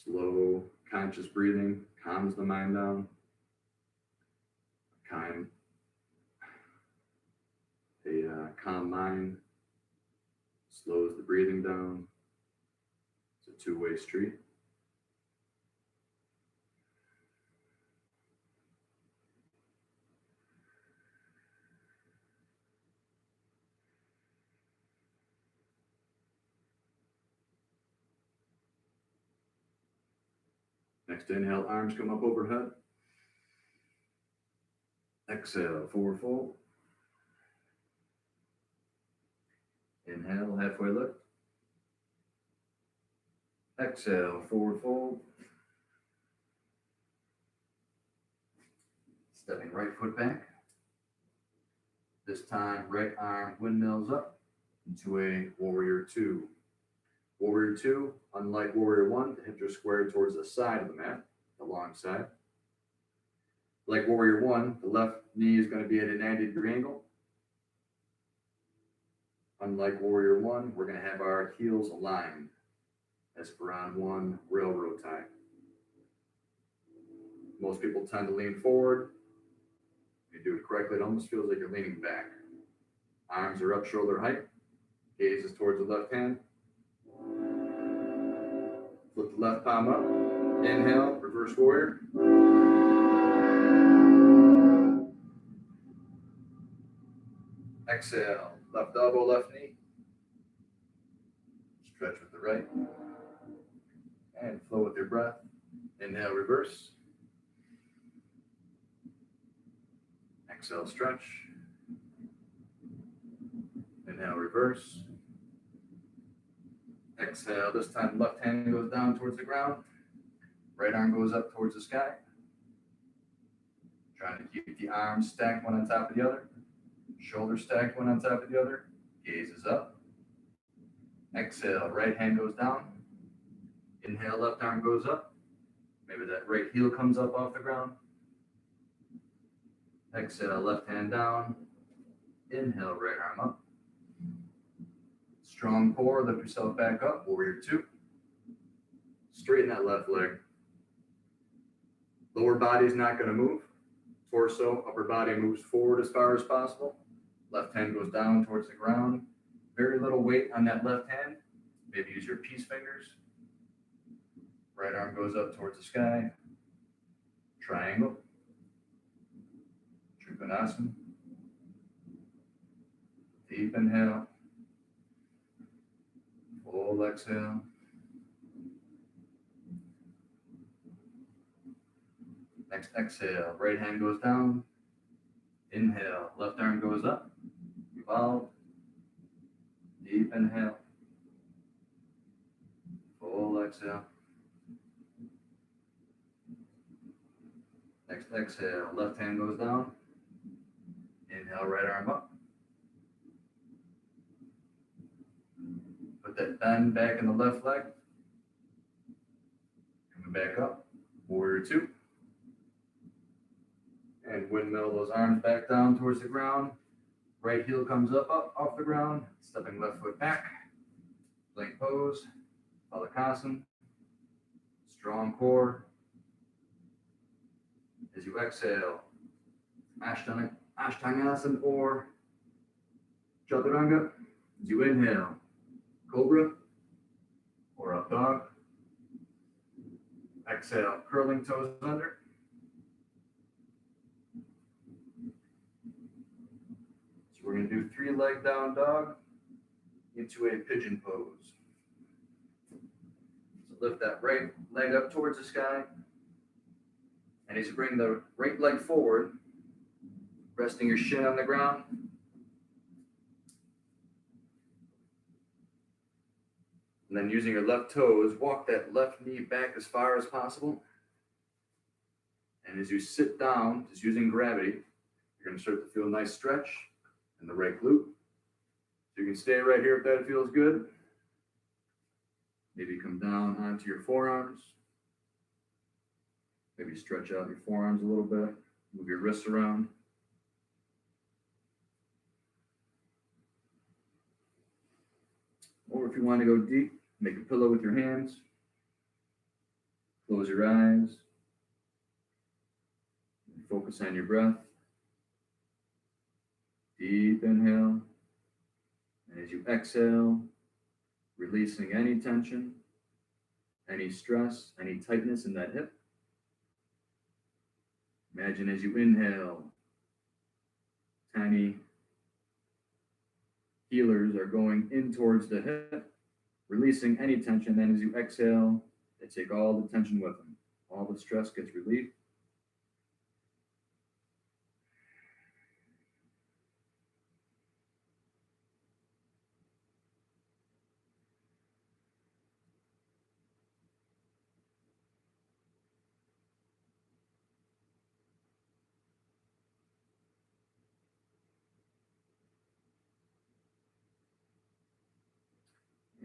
Slow, conscious breathing calms the mind down. Calm mind slows the breathing down. It's a two-way street. Next inhale, arms come up overhead. Exhale, forward fold. Inhale, halfway lift. Exhale, forward fold. Stepping right foot back. This time, right arm windmills up into a warrior 2. Warrior 2, unlike warrior 1, the hips are squared towards the side of the mat, the long side. Like warrior 1, the left knee is going to be at a 90-degree angle. Unlike warrior 1, we're going to have our heels aligned as for on one railroad tie. Most people tend to lean forward. If you do it correctly, it almost feels like you're leaning back. Arms are up shoulder height. Gaze is towards the left hand. Flip the left palm up. Inhale, reverse warrior. Exhale, left elbow, left knee. Stretch with the right. And flow with your breath. Inhale, reverse. Exhale, stretch. Inhale, reverse. Exhale, this time left hand goes down towards the ground. Right arm goes up towards the sky. Trying to keep the arms stacked one on top of the other. Shoulders stacked one on top of the other. Gaze is up. Exhale, right hand goes down. Inhale, left arm goes up. Maybe that right heel comes up off the ground. Exhale, left hand down. Inhale, right arm up. Strong core, lift yourself back up, warrior 2. Straighten that left leg. Lower body is not going to move. Torso, upper body moves forward as far as possible. Left hand goes down towards the ground. Very little weight on that left hand. Maybe use your peace fingers. Right arm goes up towards the sky. Triangle. Trikonasana. Deep inhale. Full Full exhale. Next exhale, right hand goes down. Inhale, left arm goes up. Revolve. Deep inhale. Full exhale. Next exhale, left hand goes down. Inhale, right arm up. Put that bend back in the left leg. Coming back up. Warrior two. And windmill those arms back down towards the ground. Right heel comes up off the ground. Stepping left foot back. Plank pose. Balasana. Strong core. As you exhale, Ashtangasana or Chaturanga. As you inhale, Cobra or Up Dog. Exhale, curling toes under. So we're going to do 3-leg down dog into a pigeon pose. So lift that right leg up towards the sky. And as you bring the right leg forward, resting your shin on the ground. And then using your left toes, walk that left knee back as far as possible. And as you sit down, just using gravity, you're going to start to feel a nice stretch in the right glute. So you can stay right here if that feels good. Maybe come down onto your forearms. Maybe stretch out your forearms a little bit. Move your wrists around. Or if you want to go deep, make a pillow with your hands. Close your eyes. Focus on your breath. Deep inhale. And as you exhale, releasing any tension, any stress, any tightness in that hip. Imagine as you inhale, tiny healers are going in towards the hip, releasing any tension. Then as you exhale, they take all the tension with them. All the stress gets relieved.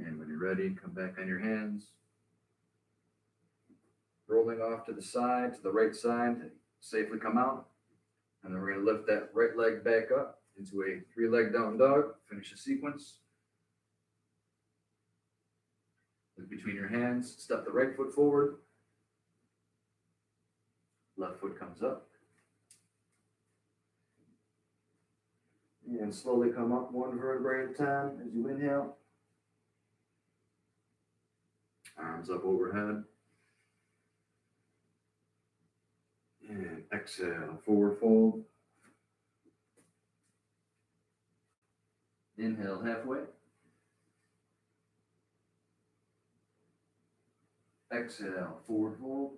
And when you're ready, come back on your hands. Rolling off to the side, to the right side, safely come out. And then we're going to lift that right leg back up into a 3-leg down dog. Finish the sequence. Look between your hands, step the right foot forward. Left foot comes up. And slowly come up one vertebrae at a time as you inhale. Arms up overhead. And exhale, forward fold. Inhale halfway. Exhale, forward fold.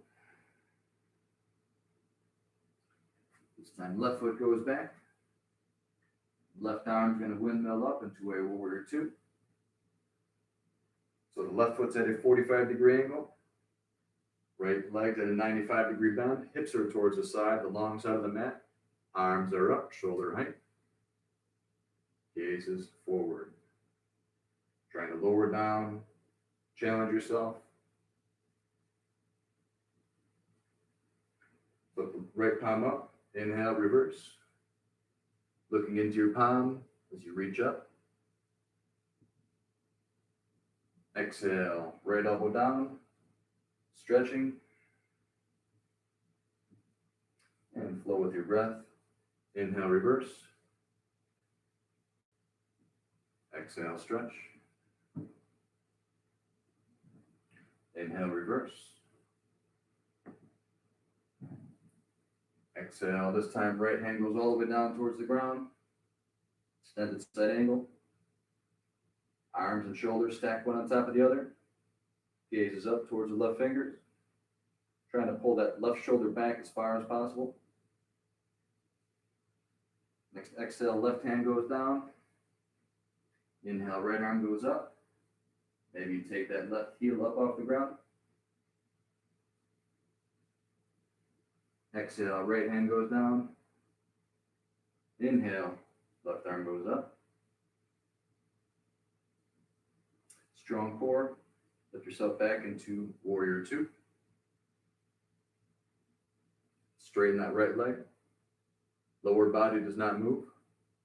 This time left foot goes back. Left arm's going to windmill up into a warrior two. So the left foot's at a 45-degree angle. Right leg's at a 95-degree bend. Hips are towards the side, the long side of the mat. Arms are up, shoulder height. Gazes forward. Trying to lower down. Challenge yourself. Put the right palm up. Inhale, reverse. Looking into your palm as you reach up. Exhale, right elbow down. Stretching. And flow with your breath. Inhale, reverse. Exhale, stretch. Inhale, reverse. Exhale, this time right hand goes all the way down towards the ground. Extended side angle. Arms and shoulders stacked one on top of the other. Gaze is up towards the left fingers. Trying to pull that left shoulder back as far as possible. Next exhale, left hand goes down. Inhale, right arm goes up. Maybe you take that left heel up off the ground. Exhale, right hand goes down. Inhale, left arm goes up. Strong core. Lift yourself back into warrior two. Straighten that right leg. Lower body does not move.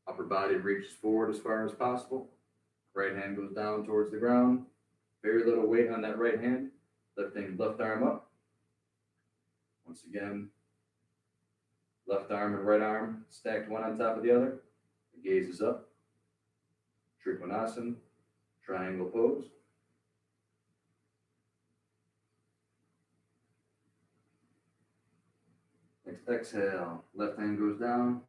Upper body reaches forward as far as possible. Right hand goes down towards the ground. Very little weight on that right hand. Lifting left arm up. Once again, left arm and right arm stacked one on top of the other. The gaze is up. Trikonasana, triangle pose. Next exhale, left hand goes down.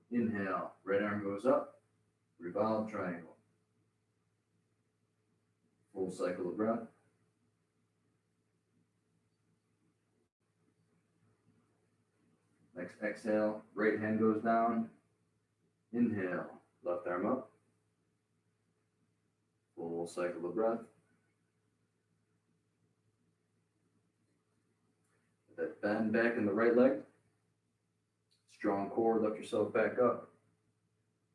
Inhale, right arm goes up. Revolve triangle. Full cycle of breath. Next exhale, right hand goes down. Inhale, left arm up. Full cycle of breath. That bend back in the right leg. Strong core, lift yourself back up.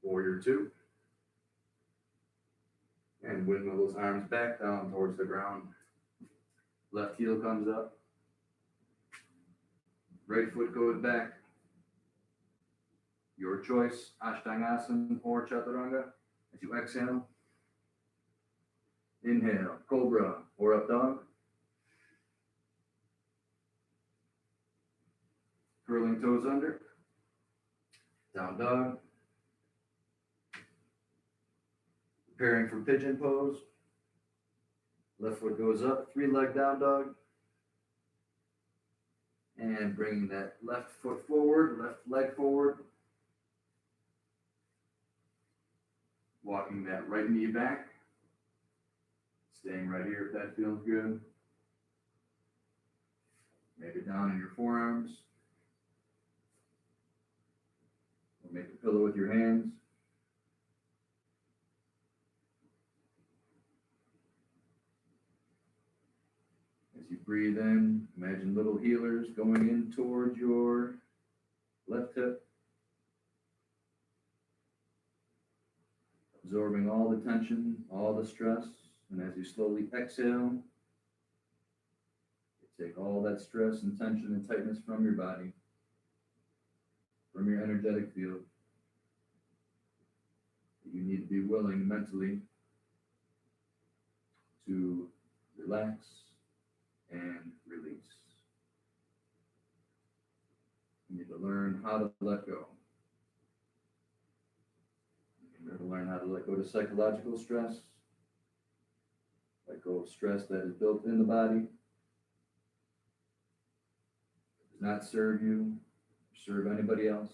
Warrior two. And windmill those arms back down towards the ground. Left heel comes up. Right foot goes back. Your choice, Ashtangasana or Chaturanga. As you exhale. Inhale, Cobra or Up Dog. Curling toes under. Down dog. Preparing for pigeon pose. Left foot goes up, 3-leg down dog. And bringing that left foot forward, left leg forward. Walking that right knee back. Staying right here if that feels good. Maybe down in your forearms. Or make a pillow with your hands. As you breathe in, imagine little healers going in towards your left hip. Absorbing all the tension, all the stress. And as you slowly exhale, you take all that stress and tension and tightness from your body, from your energetic field. You need to be willing mentally to relax and release. You need to learn how to let go. You need to learn how to let go of psychological stress, let go of stress that is built in the body, does not serve you, serve anybody else,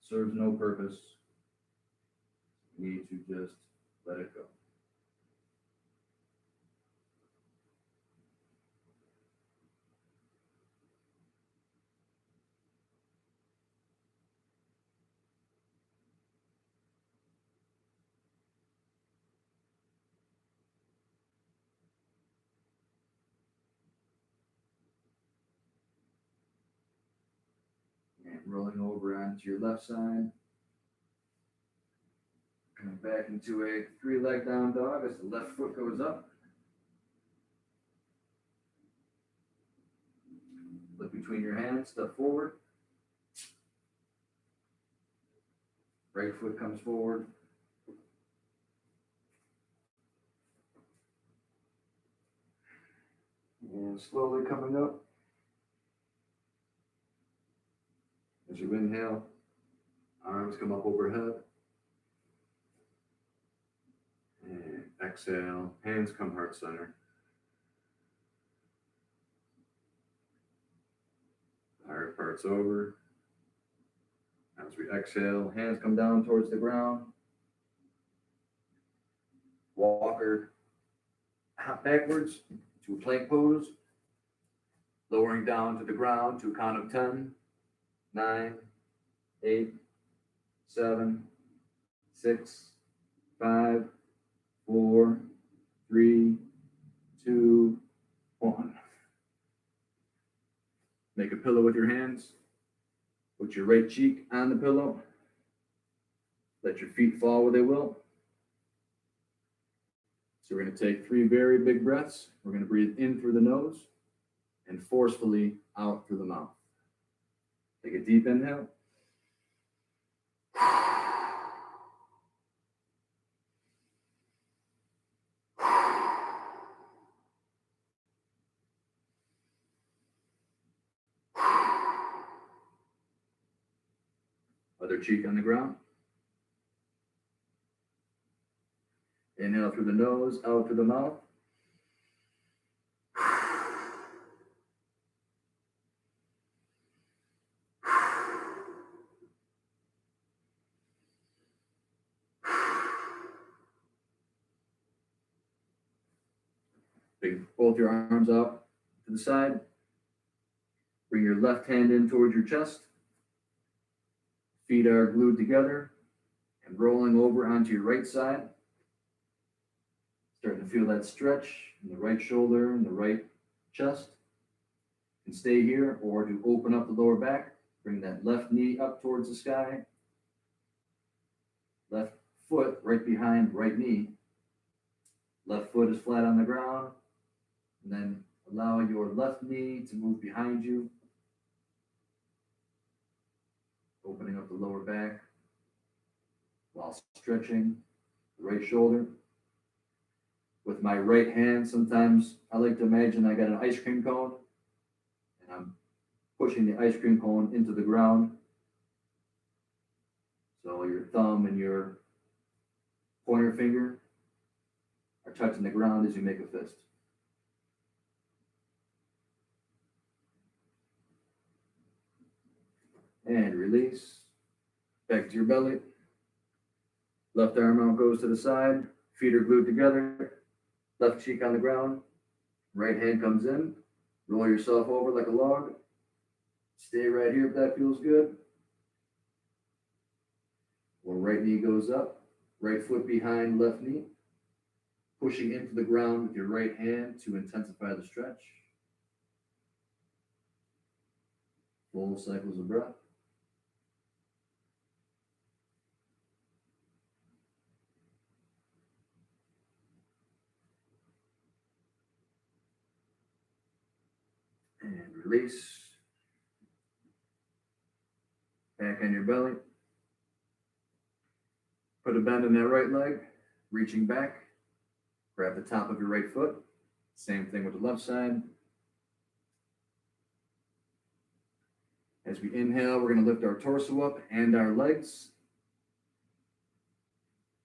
serves no purpose. You need to just let it go. And rolling over onto your left side. Coming back into a 3-leg down dog as the left foot goes up. Look between your hands, step forward. Right foot comes forward. And slowly coming up. As you inhale, arms come up overhead. And exhale, hands come heart center. Heart parts over. As we exhale, hands come down towards the ground. Walker hop backwards to a plank pose, lowering down to the ground to a count of 10, 9, 8, 7, 6, 5, 4, 3, 2, 1. Make a pillow with your hands. Put your right cheek on the pillow. Let your feet fall where they will. So we're going to take 3 very big breaths. We're going to breathe in through the nose and forcefully out through the mouth. Take a deep inhale. Other cheek on the ground. Inhale through the nose, out through the mouth. Bring both your arms out to the side. Bring your left hand in towards your chest. Feet are glued together and rolling over onto your right side. Starting to feel that stretch in the right shoulder and the right chest. You can stay here, or to open up the lower back, bring that left knee up towards the sky. Left foot right behind right knee. Left foot is flat on the ground. And then allow your left knee to move behind you. Opening up the lower back while stretching the right shoulder. With my right hand, sometimes I like to imagine I got an ice cream cone and I'm pushing the ice cream cone into the ground. So your thumb and your pointer finger are touching the ground as you make a fist. And release. Back to your belly. Left arm out goes to the side. Feet are glued together. Left cheek on the ground. Right hand comes in. Roll yourself over like a log. Stay right here if that feels good. Or right knee goes up. Right foot behind left knee. Pushing into the ground with your right hand to intensify the stretch. Full cycles of breath. And release. Back on your belly. Put a bend in that right leg, reaching back. Grab the top of your right foot. Same thing with the left side. As we inhale, we're going to lift our torso up and our legs.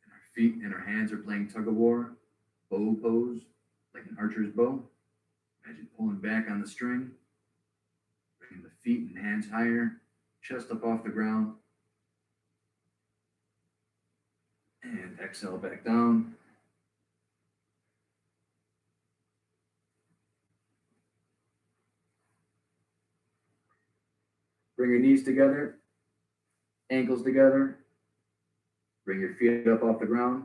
And our feet and our hands are playing tug of war, bow pose, like an archer's bow. Imagine pulling back on the string, bringing the feet and hands higher, chest up off the ground. And exhale back down. Bring your knees together, ankles together. Bring your feet up off the ground.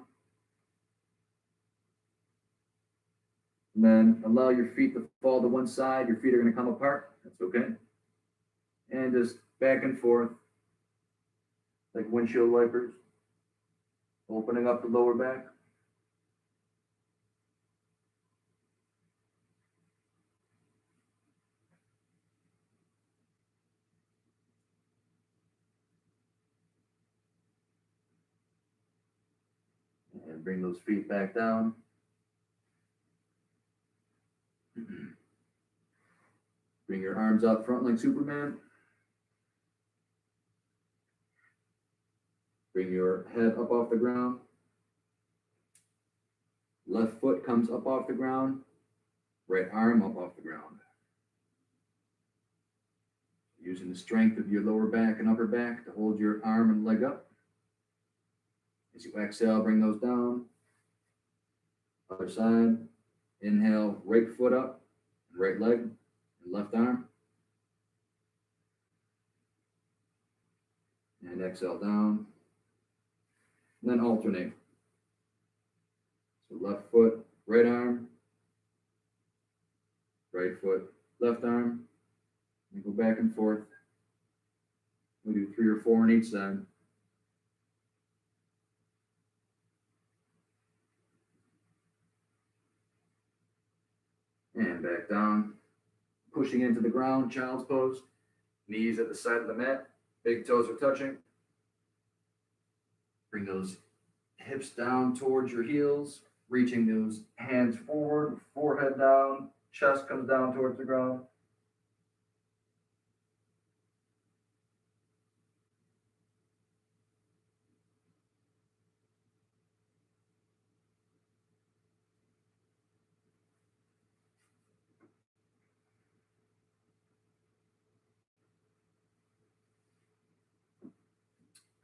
And then allow your feet to fall to one side. Your feet are going to come apart. That's okay. And just back and forth like windshield wipers. Opening up the lower back. And bring those feet back down. Bring your arms out front like Superman. Bring your head up off the ground. Left foot comes up off the ground. Right arm up off the ground. Using the strength of your lower back and upper back to hold your arm and leg up. As you exhale, bring those down. Other side. Inhale, right foot up, right leg, and left arm. And exhale down. And then alternate. So left foot, right arm, right foot, left arm. And go back and forth. We do 3 or 4 on each side. And back down. Pushing into the ground, child's pose. Knees at the side of the mat. Big toes are touching. Bring those hips down towards your heels. Reaching those hands forward, forehead down, chest comes down towards the ground.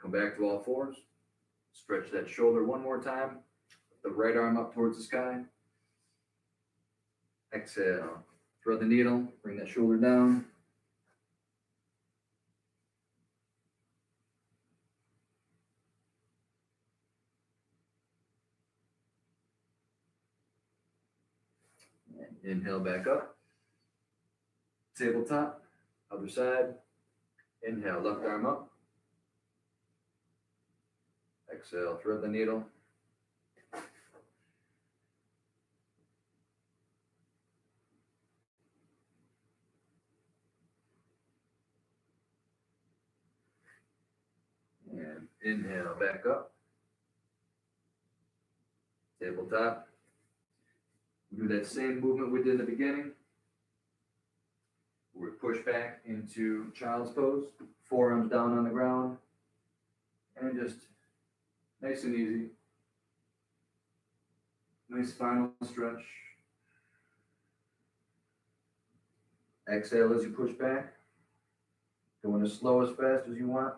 Come back to all fours. Stretch that shoulder one more time. The right arm up towards the sky. Exhale. Thread the needle. Bring that shoulder down. And inhale back up. Tabletop. Other side. Inhale, left arm up. Exhale, thread the needle. And inhale, back up. Tabletop. Do that same movement we did in the beginning. We push back into child's pose. Forearms down on the ground. And just nice and easy. Nice final stretch. Exhale as you push back. Going as slow as fast as you want.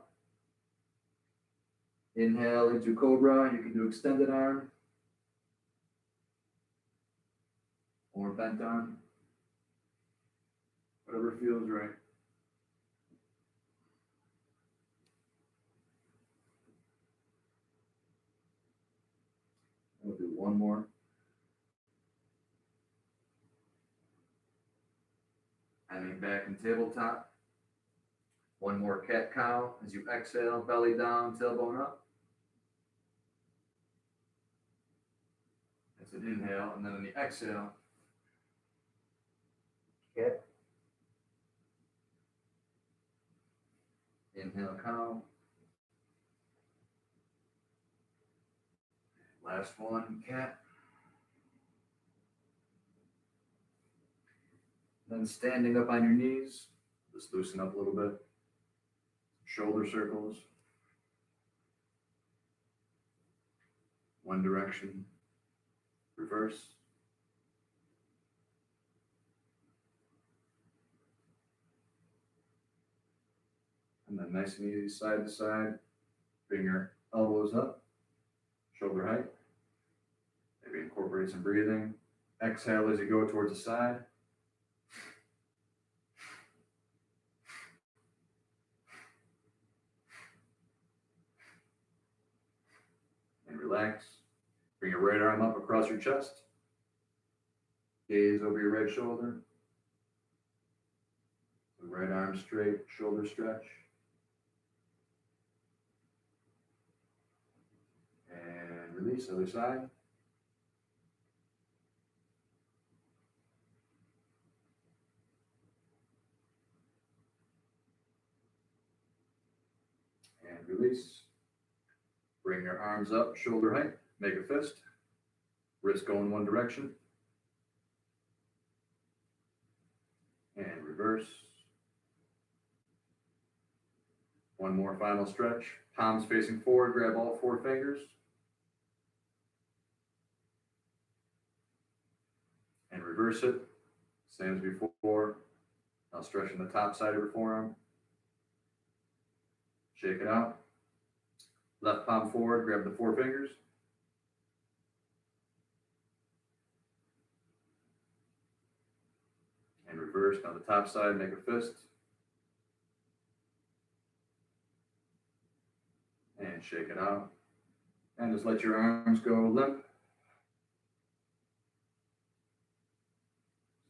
Inhale into cobra. You can do extended arm or bent arm. Whatever feels right. We'll do one more. Hanging back in tabletop. One more cat cow as you exhale, belly down, tailbone up. That's an inhale, and then on the exhale, cat. Inhale, cow. Last one, cat. Then standing up on your knees, just loosen up a little bit. Shoulder circles. One direction. Reverse. And then nice and easy, side to side. Bring your elbows up, shoulder height. Maybe incorporate some breathing. Exhale as you go towards the side. And relax. Bring your right arm up across your chest. Gaze over your right shoulder. The right arm straight, shoulder stretch. And release, other side. And release. Bring your arms up, shoulder height, make a fist. Wrist going one direction. And reverse. One more final stretch. Palms facing forward, grab all 4 fingers. And reverse it. Same as before. Now stretching the top side of your forearm. Shake it out. Left palm forward, grab the 4 fingers. reverse. Now the top side, make a fist. And shake it out. And just let your arms go limp.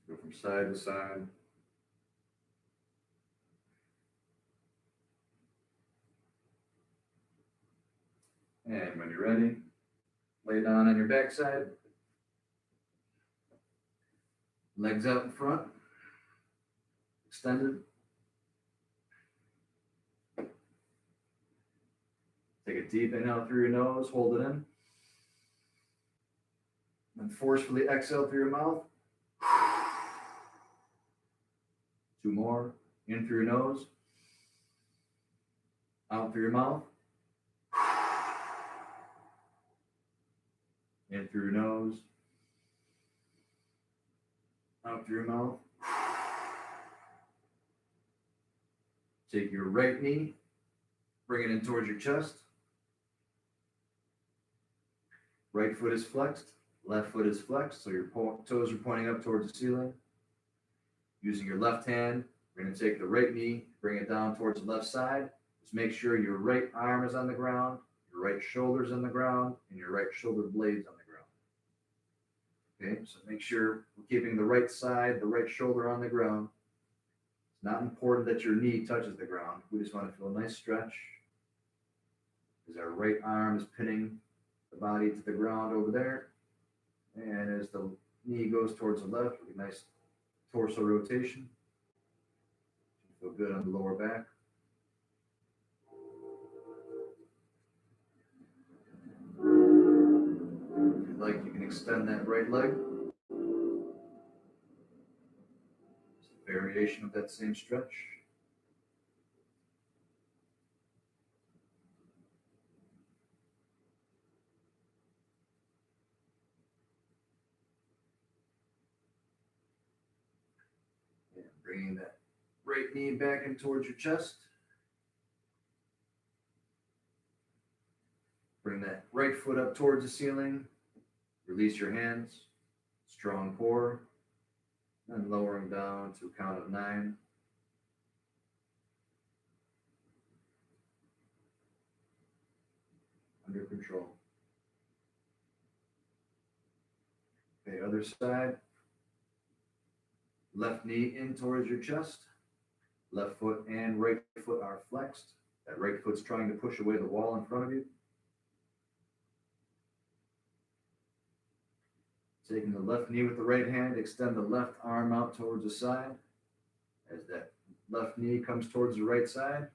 Go from side to side. And when you're ready, lay down on your backside. Legs out in front. Extended. Take a deep inhale through your nose, hold it in. And forcefully exhale through your mouth. 2 more. In through your nose. Out through your mouth. In through your nose. Out through your mouth. Take your right knee, bring it in towards your chest. Right foot is flexed, left foot is flexed, so your toes are pointing up towards the ceiling. Using your left hand, we're going to take the right knee, bring it down towards the left side. Just make sure your right arm is on the ground, your right shoulder is on the ground, and your right shoulder blade's on the ground. Okay, so make sure we're keeping the right side, the right shoulder on the ground. It's not important that your knee touches the ground. We just want to feel a nice stretch as our right arm is pinning the body to the ground over there. And as the knee goes towards the left, with a nice torso rotation. Feel good on the lower back. If you'd like, you can extend that right leg. It's a variation of that same stretch. And bringing that right knee back in towards your chest. Bring that right foot up towards the ceiling. Release your hands. Strong core. And lowering down to a count of 9. Under control. Okay, other side. Left knee in towards your chest. Left foot and right foot are flexed. That right foot's trying to push away the wall in front of you. Taking the left knee with the right hand, extend the left arm out towards the side. As that left knee comes towards the right side,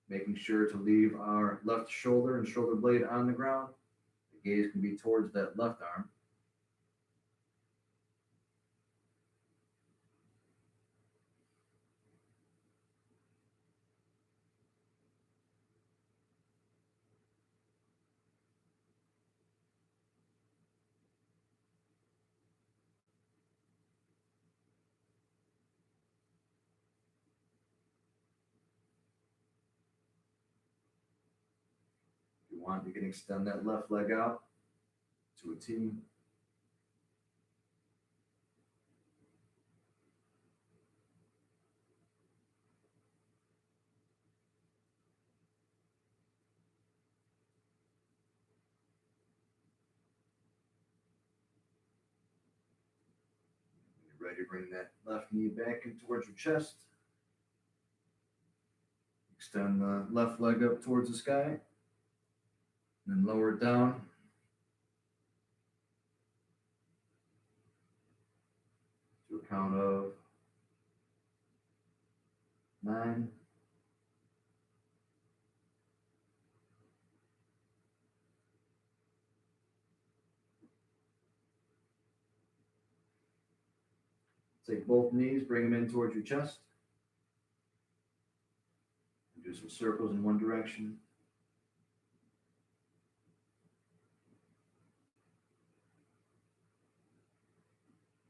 making sure to leave our left shoulder and shoulder blade on the ground. The gaze can be towards that left arm. If you want, you can extend that left leg out to a T. Ready to bring that left knee back in towards your chest. Extend the left leg up towards the sky. And then lower it down. To a count of 9. Take both knees, bring them in towards your chest. And do some circles in one direction.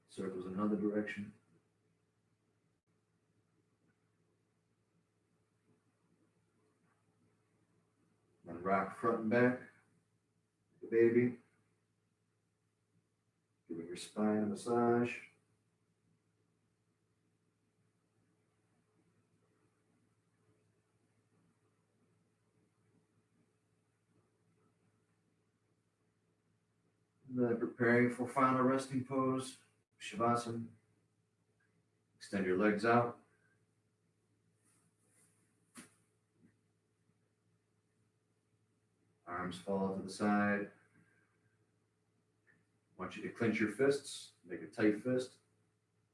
Circles in another direction. Then rock front and back, the baby. Giving your spine a massage. And then preparing for final resting pose, Shavasana. Extend your legs out. Arms fall to the side. I want you to clench your fists, make a tight fist.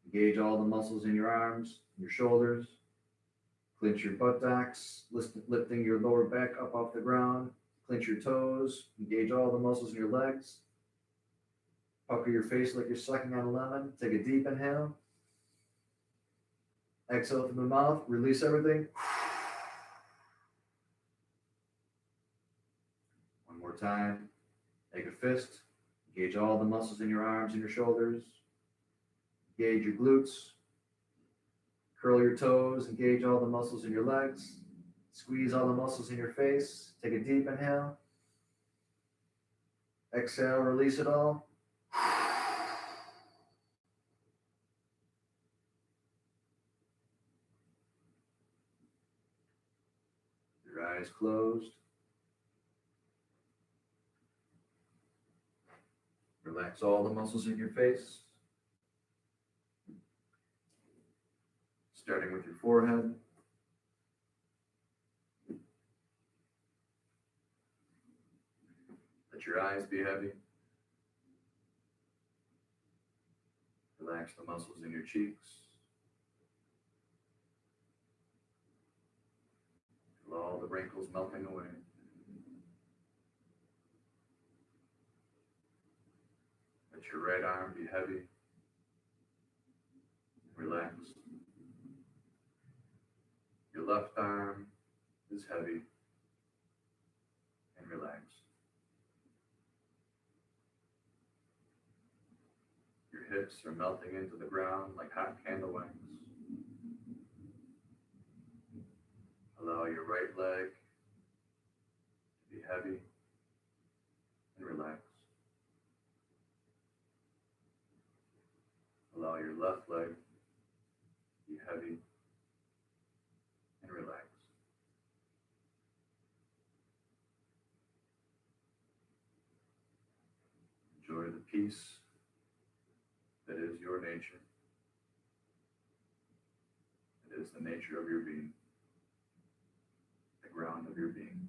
Engage all the muscles in your arms, your shoulders. Clench your buttocks, lifting your lower back up off the ground. Clench your toes, engage all the muscles in your legs. Pucker your face like you're sucking on a lemon. Take a deep inhale. Exhale through the mouth, release everything. One more time. Make a fist. Engage all the muscles in your arms and your shoulders. Engage your glutes. Curl your toes. Engage all the muscles in your legs. Squeeze all the muscles in your face. Take a deep inhale. Exhale, release it all. Your eyes closed. Relax all the muscles in your face. Starting with your forehead. Let your eyes be heavy. Relax the muscles in your cheeks. Feel all the wrinkles melting away. Let your right arm be heavy. Relax. Your left arm is heavy and relax. Your hips are melting into the ground like hot candle wax. Allow your right leg to be heavy and relax. Allow your left leg to be heavy and relax. Enjoy the peace that is your nature. It is the nature of your being, the ground of your being.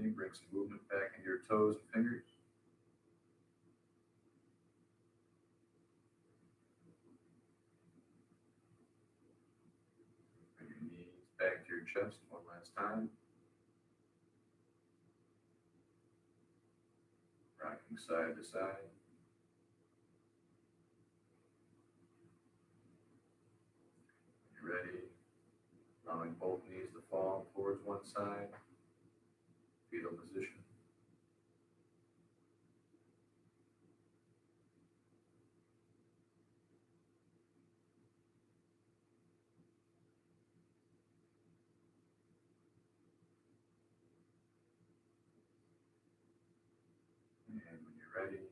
ready, bring some movement back into your toes and fingers. Bring your knees back to your chest one last time. Rocking side to side. When you're ready, allowing both knees to fall towards one side, fetal position. And when you're ready,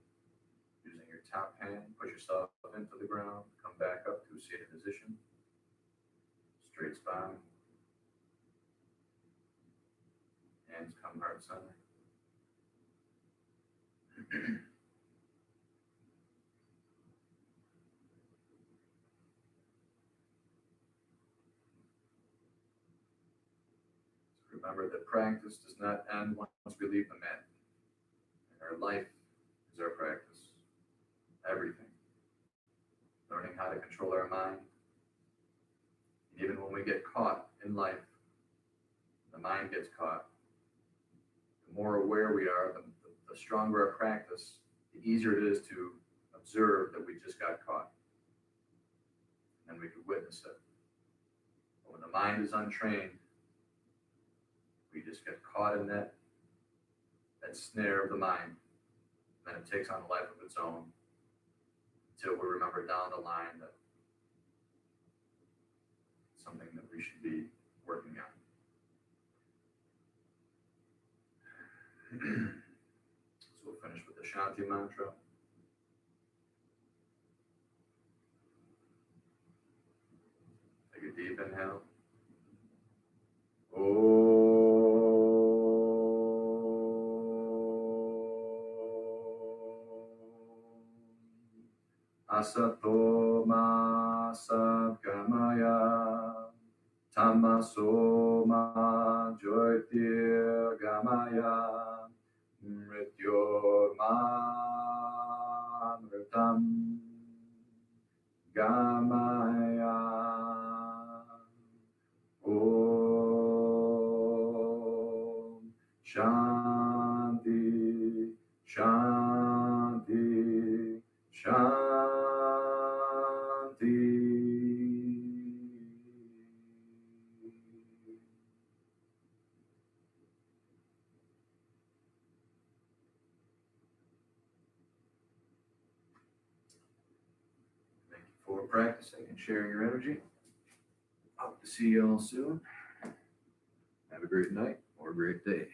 using your top hand, push yourself into the ground, come back up to a seated position, straight spine, hands come heart center. So remember that practice does not end once we leave the mat. And our life is our practice. Everything. Learning how to control our mind. And even when we get caught in life, the mind gets caught. The more aware we are, the stronger our practice, the easier it is to observe that we just got caught. And we could witness it. But when the mind is untrained, we just get caught in that snare of the mind. And then it takes on a life of its own until we remember down the line that it's something that we should be working on. So we'll finish with the Shanti mantra. Take a deep inhale. Asato ma sadgamaya, tamaso ma jyotirgamaya, mrityorma mritam gamaya. Om Shanti, Shanti, Shanti. Thank you for practicing and sharing your energy. Hope to see you all soon. Have a great night or a great day.